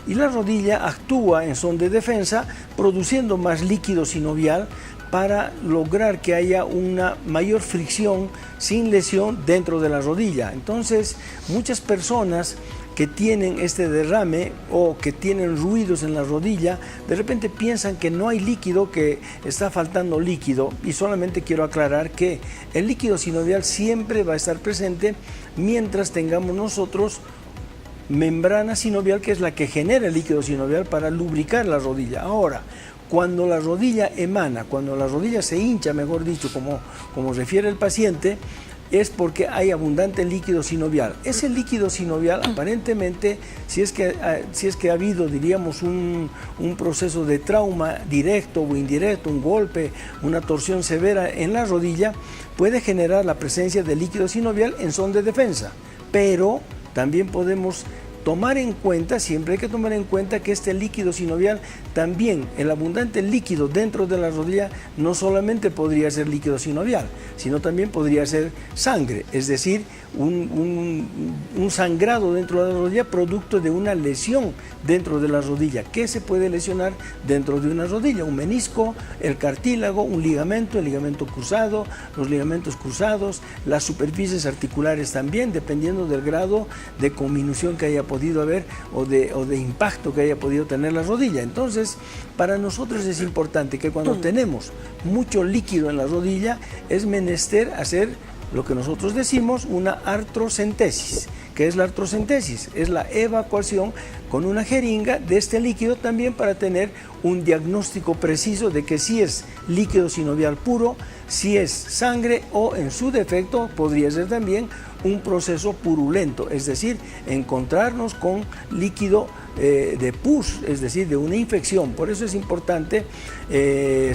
Y la rodilla actúa en son de defensa, produciendo más líquido sinovial para lograr que haya una mayor fricción sin lesión dentro de la rodilla. Entonces, muchas personas que tienen este derrame o que tienen ruidos en la rodilla, de repente piensan que no hay líquido, que está faltando líquido, y solamente quiero aclarar que el líquido sinovial siempre va a estar presente mientras tengamos nosotros membrana sinovial, que es la que genera el líquido sinovial para lubricar la rodilla. Ahora, cuando la rodilla emana, cuando la rodilla se hincha, mejor dicho, como refiere el paciente, es porque hay abundante líquido sinovial. Ese líquido sinovial, aparentemente, si es que ha habido, diríamos, un proceso de trauma directo o indirecto, un golpe, una torsión severa en la rodilla, puede generar la presencia de líquido sinovial en son de defensa. Pero también podemos tomar en cuenta, siempre hay que tomar en cuenta que este líquido sinovial, también el abundante líquido dentro de la rodilla, no solamente podría ser líquido sinovial, sino también podría ser sangre, es decir, un sangrado dentro de la rodilla producto de una lesión dentro de la rodilla. ¿Qué se puede lesionar dentro de una rodilla? Un menisco, el cartílago, un ligamento, el ligamento cruzado, los ligamentos cruzados, las superficies articulares también, dependiendo del grado de conminución que haya podido haber o de impacto que haya podido tener la rodilla. Entonces, para nosotros es importante que cuando tenemos mucho líquido en la rodilla, es menester hacer lo que nosotros decimos una artrocentesis. ¿Qué es la artrocentesis? Es la evacuación con una jeringa de este líquido, también para tener un diagnóstico preciso de que si es líquido sinovial puro, si es sangre o, en su defecto, podría ser también un proceso purulento, es decir, encontrarnos con líquido de pus, es decir, de una infección. Por eso es importante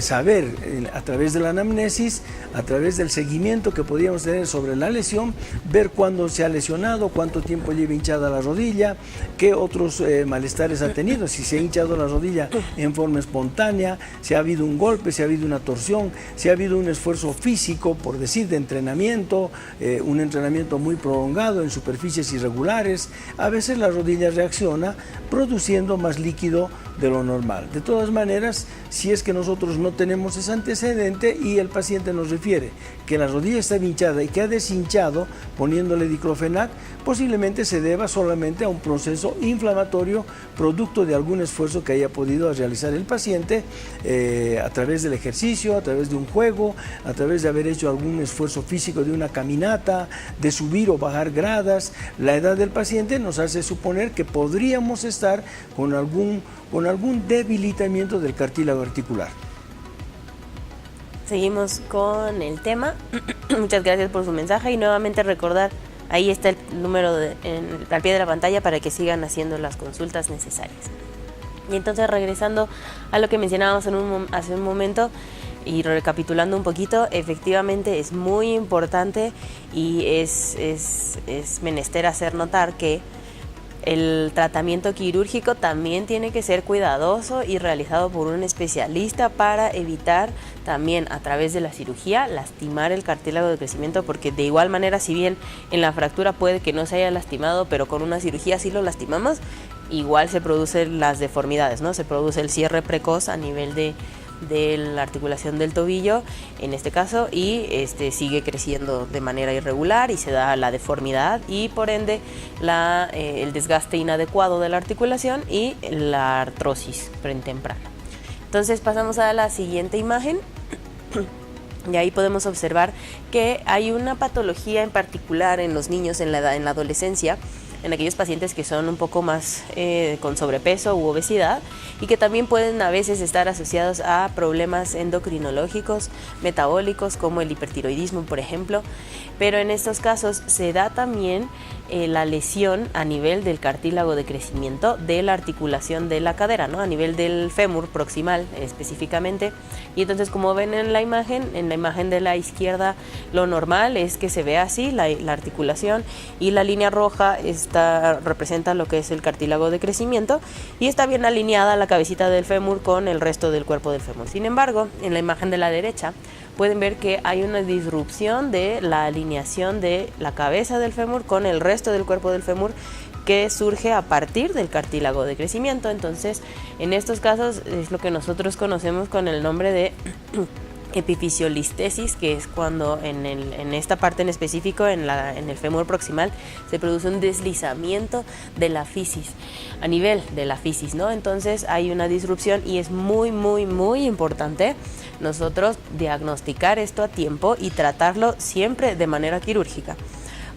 saber a través de la anamnesis, a través del seguimiento que podríamos tener sobre la lesión, ver cuándo se ha lesionado, cuánto tiempo lleva hinchada la rodilla, qué otros malestares ha tenido, si se ha hinchado la rodilla en forma espontánea, si ha habido un golpe, si ha habido una torsión, si ha habido un esfuerzo físico, por decir, de entrenamiento, un entrenamiento muy prolongado en superficies irregulares. A veces la rodilla reacciona produciendo más líquido de lo normal. De todas maneras, si es que nosotros no tenemos ese antecedente y el paciente nos refiere que la rodilla está hinchada y que ha deshinchado poniéndole diclofenac, posiblemente se deba solamente a un proceso inflamatorio producto de algún esfuerzo que haya podido realizar el paciente a través del ejercicio, a través de un juego, a través de haber hecho algún esfuerzo físico de una caminata, de subir o bajar gradas. La edad del paciente nos hace suponer que podríamos estar con algún debilitamiento del cartílago articular. Seguimos con el tema. Muchas gracias por su mensaje y nuevamente recordar, ahí está el número al pie de la pantalla para que sigan haciendo las consultas necesarias. Y entonces, regresando a lo que mencionábamos hace un momento y recapitulando un poquito, efectivamente es muy importante y es menester hacer notar que el tratamiento quirúrgico también tiene que ser cuidadoso y realizado por un especialista para evitar también a través de la cirugía lastimar el cartílago de crecimiento, porque de igual manera, si bien en la fractura puede que no se haya lastimado, pero con una cirugía sí lo lastimamos, igual se producen las deformidades, ¿no? Se produce el cierre precoz a nivel de la articulación del tobillo en este caso, y sigue creciendo de manera irregular y se da la deformidad y por ende el desgaste inadecuado de la articulación y la artrosis pretemprana. Entonces pasamos a la siguiente imagen y ahí podemos observar que hay una patología en particular en los niños en la adolescencia, en aquellos pacientes que son un poco más con sobrepeso u obesidad y que también pueden a veces estar asociados a problemas endocrinológicos, metabólicos, como el hipertiroidismo, por ejemplo. Pero en estos casos se da también la lesión a nivel del cartílago de crecimiento de la articulación de la cadera, ¿no? A nivel del fémur proximal específicamente. Y entonces, como ven en la imagen de la izquierda, lo normal es que se vea así la articulación, y la línea roja representa lo que es el cartílago de crecimiento y está bien alineada la cabecita del fémur con el resto del cuerpo del fémur. Sin embargo, en la imagen de la derecha pueden ver que hay una disrupción de la alineación de la cabeza del fémur con el resto del cuerpo del fémur, que surge a partir del cartílago de crecimiento. Entonces, en estos casos es lo que nosotros conocemos con el nombre de epifisiolistesis, que es cuando en esta parte en específico, en el fémur proximal, se produce un deslizamiento de la fisis, a nivel de la fisis, ¿no? Entonces hay una disrupción y es muy, muy, muy importante nosotros diagnosticar esto a tiempo y tratarlo siempre de manera quirúrgica.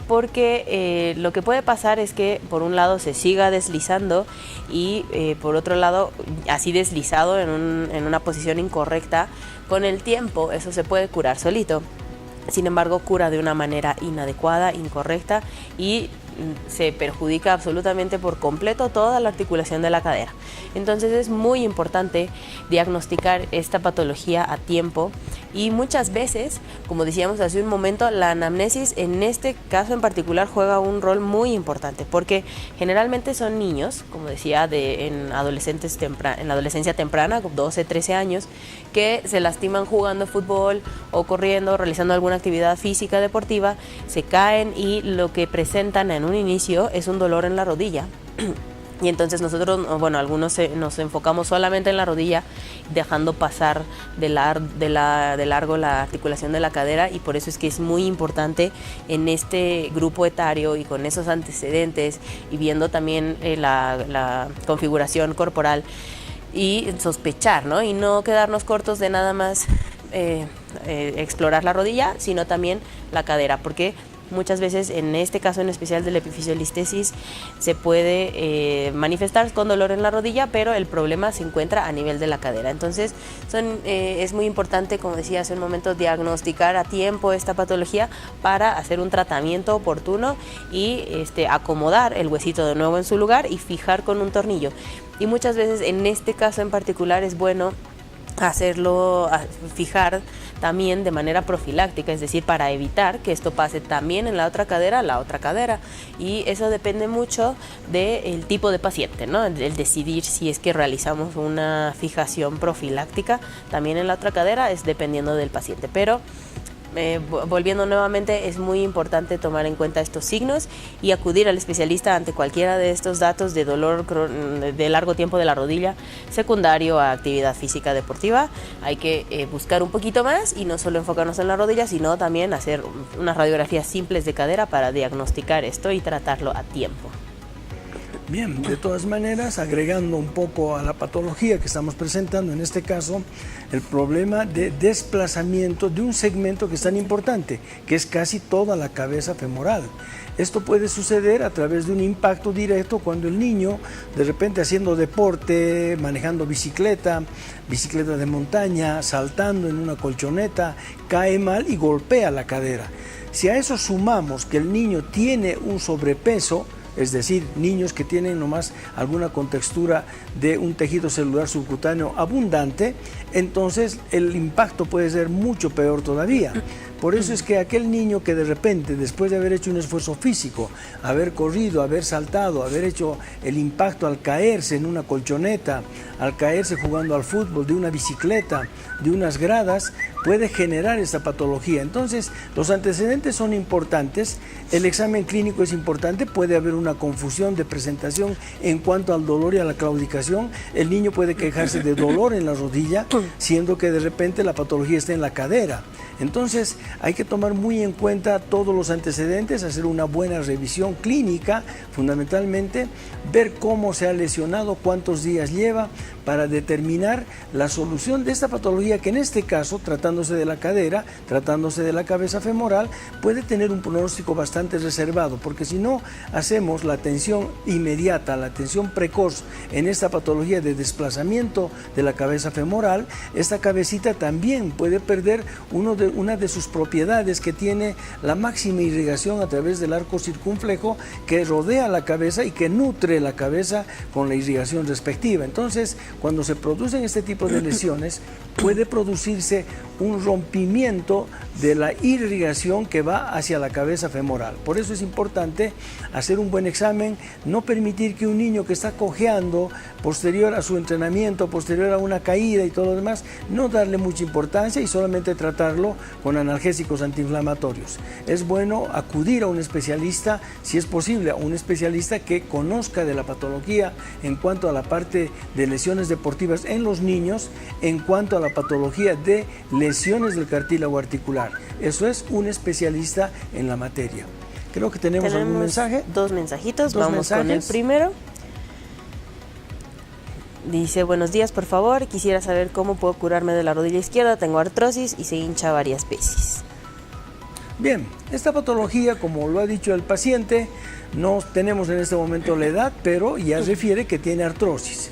Porque lo que puede pasar es que por un lado se siga deslizando y por otro lado, así deslizado en una posición incorrecta, con el tiempo eso se puede curar solito. Sin embargo, cura de una manera inadecuada, incorrecta, y se perjudica absolutamente por completo toda la articulación de la cadera. Entonces es muy importante diagnosticar esta patología a tiempo, y muchas veces, como decíamos hace un momento, la anamnesis en este caso en particular juega un rol muy importante, porque generalmente son niños, como decía, en la adolescencia temprana, 12, 13 años, que se lastiman jugando fútbol o corriendo, realizando alguna actividad física deportiva, se caen y lo que presentan en un inicio es un dolor en la rodilla. Y entonces nosotros, algunos nos enfocamos solamente en la rodilla, dejando pasar de largo la articulación de la cadera, y por eso es que es muy importante en este grupo etario y con esos antecedentes y viendo también la configuración corporal y sospechar, ¿no? Y no quedarnos cortos de nada más explorar la rodilla, sino también la cadera, porque muchas veces en este caso en especial de la epifisiolistesis se puede manifestar con dolor en la rodilla, pero el problema se encuentra a nivel de la cadera. Entonces es muy importante, como decía hace un momento, diagnosticar a tiempo esta patología para hacer un tratamiento oportuno y acomodar el huesito de nuevo en su lugar y fijar con un tornillo. Y muchas veces en este caso en particular es bueno fijar también de manera profiláctica, es decir, para evitar que esto pase también en la otra cadera, y eso depende mucho del tipo de paciente, ¿no? El decidir si es que realizamos una fijación profiláctica también en la otra cadera es dependiendo del paciente, pero volviendo nuevamente, es muy importante tomar en cuenta estos signos y acudir al especialista ante cualquiera de estos datos de dolor de largo tiempo de la rodilla, secundario a actividad física deportiva. Hay que buscar un poquito más y no solo enfocarnos en la rodilla, sino también hacer unas radiografías simples de cadera para diagnosticar esto y tratarlo a tiempo. Bien, de todas maneras, agregando un poco a la patología que estamos presentando, en este caso, el problema de desplazamiento de un segmento que es tan importante, que es casi toda la cabeza femoral. Esto puede suceder a través de un impacto directo cuando el niño, de repente haciendo deporte, manejando bicicleta de montaña, saltando en una colchoneta, cae mal y golpea la cadera. Si a eso sumamos que el niño tiene un sobrepeso, es decir, niños que tienen nomás alguna contextura de un tejido celular subcutáneo abundante, entonces el impacto puede ser mucho peor todavía. Por eso es que aquel niño que de repente, después de haber hecho un esfuerzo físico, haber corrido, haber saltado, haber hecho el impacto al caerse en una colchoneta, al caerse jugando al fútbol, de una bicicleta, de unas gradas, puede generar esta patología. Entonces, los antecedentes son importantes, el examen clínico es importante, puede haber una confusión de presentación en cuanto al dolor y a la claudicación. El niño puede quejarse de dolor en la rodilla, siendo que de repente la patología está en la cadera. Entonces, hay que tomar muy en cuenta todos los antecedentes, hacer una buena revisión clínica, fundamentalmente, ver cómo se ha lesionado, cuántos días lleva, para determinar la solución de esta patología que en este caso, tratándose de la cadera, tratándose de la cabeza femoral, puede tener un pronóstico bastante reservado, porque si no hacemos la atención inmediata, la atención precoz en esta patología de desplazamiento de la cabeza femoral, esta cabecita también puede perder una de sus propiedades, que tiene la máxima irrigación a través del arco circunflejo que rodea la cabeza y que nutre la cabeza con la irrigación respectiva. Entonces, cuando se producen este tipo de lesiones, puede producirse un rompimiento de la irrigación que va hacia la cabeza femoral. Por eso es importante hacer un buen examen, no permitir que un niño que está cojeando posterior a su entrenamiento, posterior a una caída y todo lo demás, no darle mucha importancia y solamente tratarlo con analgésicos antiinflamatorios. Es bueno acudir a un especialista, si es posible, a un especialista que conozca de la patología en cuanto a la parte de lesiones deportivas en los niños, en cuanto a la patología de lesiones del cartílago articular. Eso es un especialista en la materia. Creo que tenemos algún mensaje. Dos mensajitos, vamos con el primero. Dice, buenos días, por favor, quisiera saber cómo puedo curarme de la rodilla izquierda, tengo artrosis y se hincha varias veces. Bien, esta patología, como lo ha dicho el paciente, no tenemos en este momento la edad, pero ya refiere que tiene artrosis.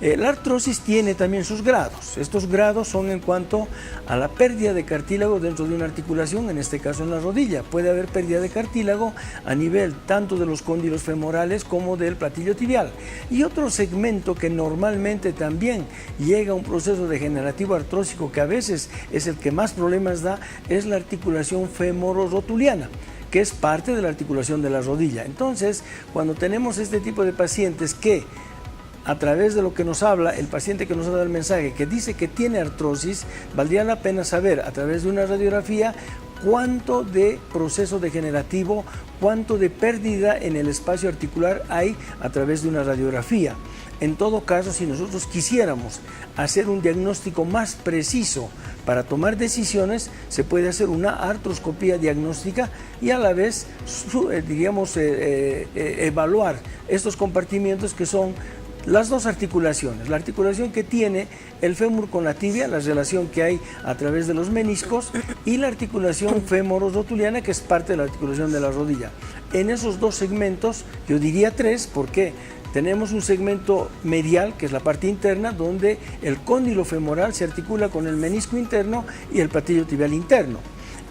La artrosis tiene también sus grados. Estos grados son en cuanto a la pérdida de cartílago dentro de una articulación, en este caso en la rodilla. Puede haber pérdida de cartílago a nivel tanto de los cóndilos femorales como del platillo tibial. Y otro segmento que normalmente también llega a un proceso degenerativo artrósico, que a veces es el que más problemas da, es la articulación femororotuliana, que es parte de la articulación de la rodilla. Entonces, cuando tenemos este tipo de pacientes que a través de lo que nos habla, el paciente que nos ha dado el mensaje, que dice que tiene artrosis, valdría la pena saber a través de una radiografía cuánto de proceso degenerativo, cuánto de pérdida en el espacio articular hay a través de una radiografía. En todo caso, si nosotros quisiéramos hacer un diagnóstico más preciso para tomar decisiones, se puede hacer una artroscopía diagnóstica y a la vez, evaluar estos compartimientos que son las dos articulaciones, la articulación que tiene el fémur con la tibia, la relación que hay a través de los meniscos, y la articulación femororotuliana, que es parte de la articulación de la rodilla. En esos dos segmentos, yo diría tres, porque tenemos un segmento medial, que es la parte interna, donde el cóndilo femoral se articula con el menisco interno y el platillo tibial interno.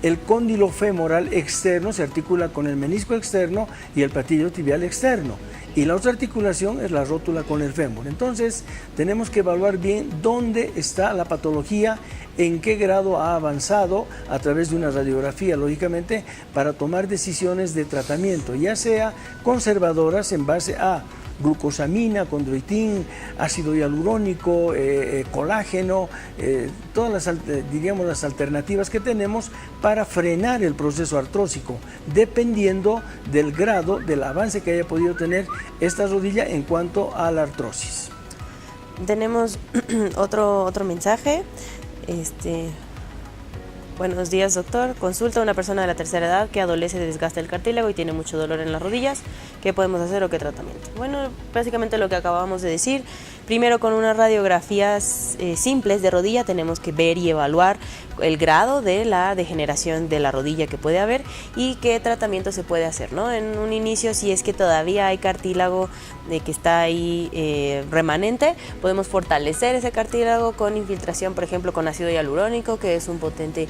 El cóndilo femoral externo se articula con el menisco externo y el platillo tibial externo. Y la otra articulación es la rótula con el fémur. Entonces, tenemos que evaluar bien dónde está la patología, en qué grado ha avanzado a través de una radiografía, lógicamente, para tomar decisiones de tratamiento, ya sea conservadoras en base a glucosamina, condroitín, ácido hialurónico, colágeno, todas diríamos las alternativas que tenemos para frenar el proceso artrósico, dependiendo del grado, del avance que haya podido tener esta rodilla en cuanto a la artrosis. Tenemos otro mensaje. Buenos días, doctor. Consulta a una persona de la tercera edad que adolece de desgaste del cartílago y tiene mucho dolor en las rodillas. ¿Qué podemos hacer o qué tratamiento? Bueno, básicamente lo que acabamos de decir. Primero, con unas radiografías simples de rodilla tenemos que ver y evaluar el grado de la degeneración de la rodilla que puede haber y qué tratamiento se puede hacer, ¿no? En un inicio, si es que todavía hay cartílago que está ahí remanente, podemos fortalecer ese cartílago con infiltración, por ejemplo, con ácido hialurónico, que es un potente,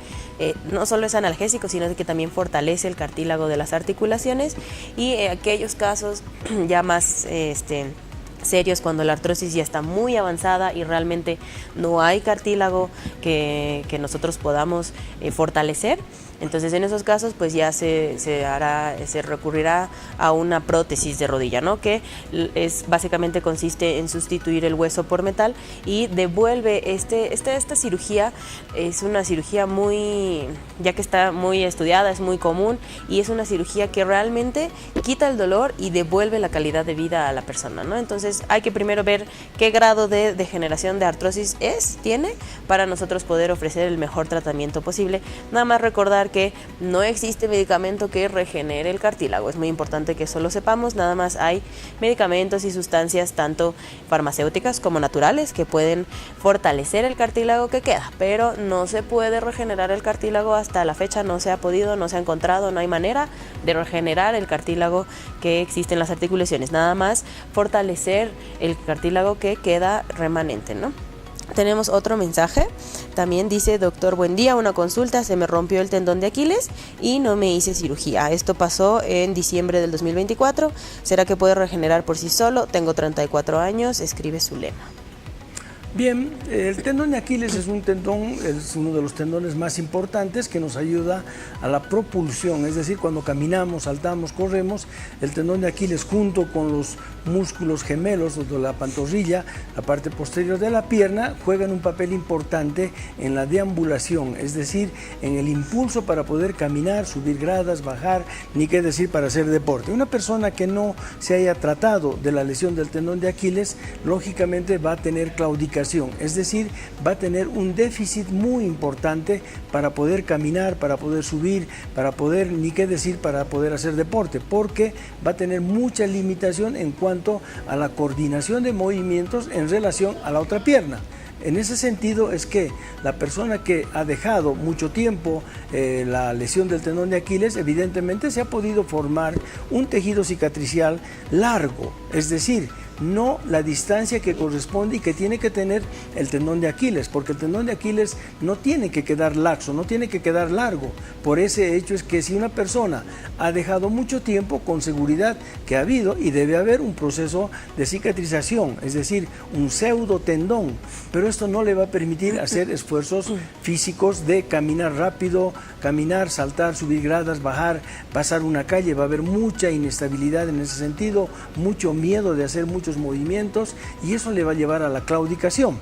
no solo es analgésico, sino que también fortalece el cartílago de las articulaciones. Y aquellos casos ya más serios, cuando la artrosis ya está muy avanzada y realmente no hay cartílago que nosotros podamos fortalecer, entonces en esos casos pues ya se recurrirá a una prótesis de rodilla, ¿no? Que básicamente consiste en sustituir el hueso por metal y devuelve esta cirugía. Es una cirugía ya que está muy estudiada, es muy común y es una cirugía que realmente quita el dolor y devuelve la calidad de vida a la persona, ¿no? Entonces hay que primero ver qué grado de degeneración de artrosis tiene para nosotros poder ofrecer el mejor tratamiento posible. Nada más recordar que no existe medicamento que regenere el cartílago, es muy importante que eso lo sepamos. Nada más hay medicamentos y sustancias tanto farmacéuticas como naturales que pueden fortalecer el cartílago que queda, pero no se puede regenerar el cartílago. Hasta la fecha no se ha podido, no se ha encontrado, no hay manera de regenerar el cartílago que existe en las articulaciones, nada más fortalecer el cartílago que queda remanente, ¿no? Tenemos otro mensaje, también dice: doctor, buen día, una consulta, se me rompió el tendón de Aquiles y no me hice cirugía. Esto pasó en diciembre del 2024, ¿será que puede regenerar por sí solo? Tengo 34 años, escribe Zulema. Bien, el tendón de Aquiles es uno de los tendones más importantes que nos ayuda a la propulsión, es decir, cuando caminamos, saltamos, corremos, el tendón de Aquiles junto con los músculos gemelos de la pantorrilla, la parte posterior de la pierna, juegan un papel importante en la deambulación, es decir, en el impulso para poder caminar, subir gradas, bajar, ni qué decir para hacer deporte. Una persona que no se haya tratado de la lesión del tendón de Aquiles, lógicamente va a tener claudicación, es decir, va a tener un déficit muy importante para poder caminar, para poder subir, para poder, ni qué decir, para poder hacer deporte, porque va a tener mucha limitación en cuanto a la coordinación de movimientos en relación a la otra pierna. En ese sentido es que la persona que ha dejado mucho tiempo la lesión del tendón de Aquiles, evidentemente se ha podido formar un tejido cicatricial largo, es decir, no la distancia que corresponde y que tiene que tener el tendón de Aquiles, porque el tendón de Aquiles no tiene que quedar laxo, no tiene que quedar largo. Por ese hecho es que si una persona ha dejado mucho tiempo, con seguridad que ha habido y debe haber un proceso de cicatrización, es decir, un pseudotendón, pero esto no le va a permitir hacer esfuerzos físicos de caminar rápido, caminar, saltar, subir gradas, bajar, pasar una calle. Va a haber mucha inestabilidad en ese sentido, mucho miedo de hacer muchos movimientos y eso le va a llevar a la claudicación.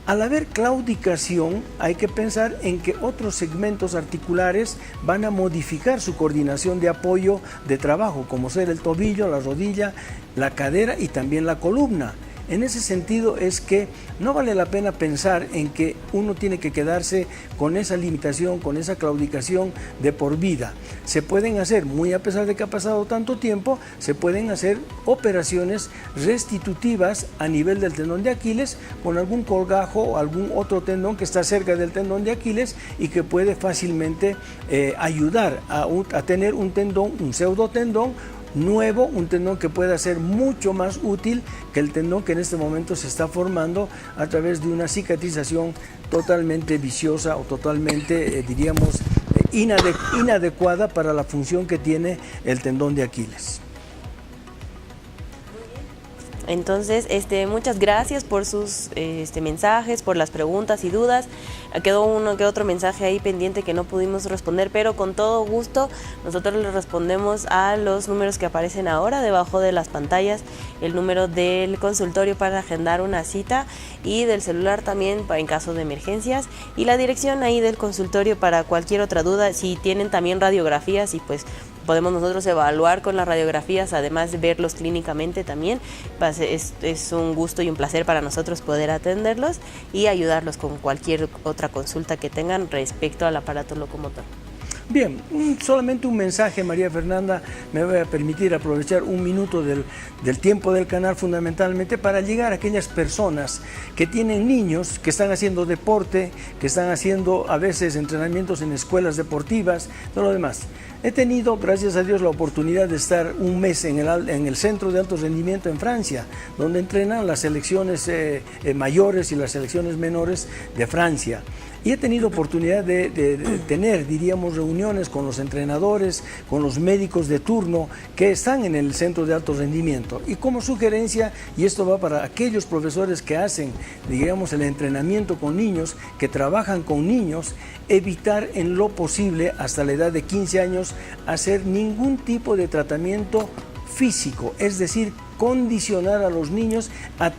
Al haber claudicación, hay que pensar en que otros segmentos articulares van a modificar su coordinación de apoyo de trabajo, como ser el tobillo, la rodilla, la cadera y también la columna. En ese sentido es que no vale la pena pensar en que uno tiene que quedarse con esa limitación, con esa claudicación de por vida. Se pueden hacer, muy a pesar de que ha pasado tanto tiempo, se pueden hacer operaciones restitutivas a nivel del tendón de Aquiles con algún colgajo o algún otro tendón que está cerca del tendón de Aquiles y que puede fácilmente ayudar a tener un tendón, un pseudotendón nuevo, un tendón que pueda ser mucho más útil que el tendón que en este momento se está formando a través de una cicatrización totalmente viciosa o totalmente, diríamos, inadecuada para la función que tiene el tendón de Aquiles. Entonces, muchas gracias por sus mensajes, por las preguntas y dudas. Quedó uno que otro mensaje ahí pendiente que no pudimos responder, pero con todo gusto nosotros les respondemos a los números que aparecen ahora debajo de las pantallas, el número del consultorio para agendar una cita y del celular también en caso de emergencias, y la dirección ahí del consultorio para cualquier otra duda. Si tienen también radiografías, y pues podemos nosotros evaluar con las radiografías, además de verlos clínicamente también. Es un gusto y un placer para nosotros poder atenderlos y ayudarlos con cualquier otra consulta que tengan respecto al aparato locomotor. Bien, solamente un mensaje, María Fernanda, me voy a permitir aprovechar un minuto del tiempo del canal fundamentalmente para llegar a aquellas personas que tienen niños, que están haciendo deporte, que están haciendo a veces entrenamientos en escuelas deportivas, todo lo demás. He tenido, gracias a Dios, la oportunidad de estar un mes en el Centro de Alto Rendimiento en Francia, donde entrenan las selecciones mayores y las selecciones menores de Francia. Y he tenido oportunidad de tener, diríamos, reuniones con los entrenadores, con los médicos de turno que están en el Centro de Alto Rendimiento. Y como sugerencia, y esto va para aquellos profesores que hacen, digamos, el entrenamiento con niños, que trabajan con niños, evitar en lo posible, hasta la edad de 15 años, hacer ningún tipo de tratamiento físico, es decir, condicionar a los niños a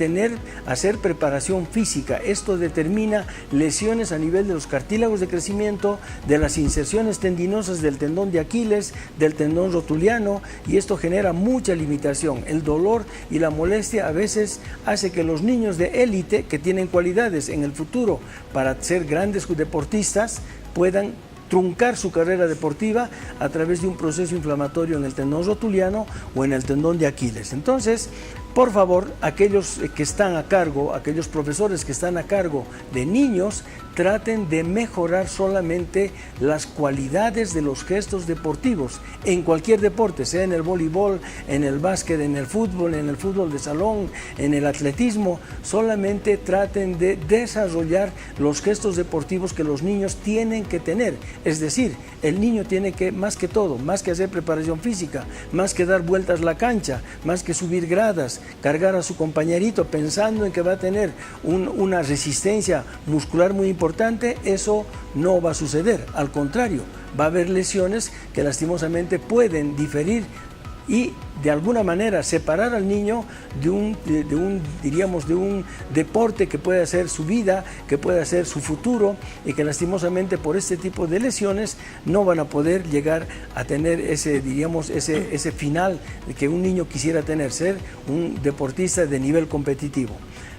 hacer preparación física. Esto determina lesiones a nivel de los cartílagos de crecimiento, de las inserciones tendinosas del tendón de Aquiles, del tendón rotuliano, y esto genera mucha limitación. El dolor y la molestia a veces hace que los niños de élite, que tienen cualidades en el futuro para ser grandes deportistas, puedan truncar su carrera deportiva a través de un proceso inflamatorio en el tendón rotuliano o en el tendón de Aquiles. Entonces, por favor, aquellos que están a cargo, aquellos profesores que están a cargo de niños, traten de mejorar solamente las cualidades de los gestos deportivos en cualquier deporte, sea en el voleibol, en el básquet, en el fútbol de salón, en el atletismo. Solamente traten de desarrollar los gestos deportivos que los niños tienen que tener. Es decir, el niño tiene que, más que todo, más que hacer preparación física, más que dar vueltas la cancha, más que subir gradas, cargar a su compañerito pensando en que va a tener una resistencia muscular muy importante, eso no va a suceder. Al contrario, va a haber lesiones que lastimosamente pueden diferir y de alguna manera separar al niño de un deporte que puede ser su vida, que puede ser su futuro, y que lastimosamente por este tipo de lesiones no van a poder llegar a tener ese final que un niño quisiera tener, ser un deportista de nivel competitivo.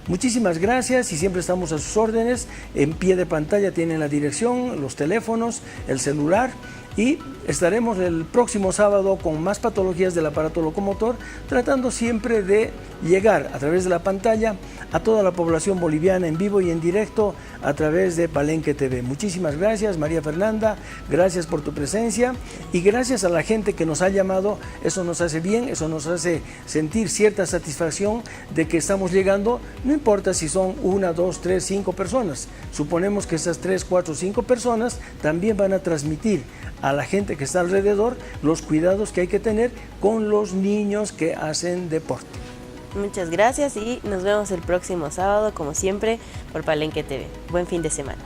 Muchísimas gracias y siempre estamos a sus órdenes. En pie de pantalla tienen la dirección, los teléfonos, el celular, y estaremos el próximo sábado con más patologías del aparato locomotor, tratando siempre de llegar a través de la pantalla a toda la población boliviana en vivo y en directo a través de Palenque TV. Muchísimas gracias, María Fernanda, gracias por tu presencia y gracias a la gente que nos ha llamado. Eso nos hace bien, eso nos hace sentir cierta satisfacción de que estamos llegando, no importa si son 1, 2, 3, 5 personas. Suponemos que esas 3, 4, 5 personas también van a transmitir a la gente que está alrededor los cuidados que hay que tener con los niños que hacen deporte. Muchas gracias y nos vemos el próximo sábado, como siempre, por Palenque TV. Buen fin de semana.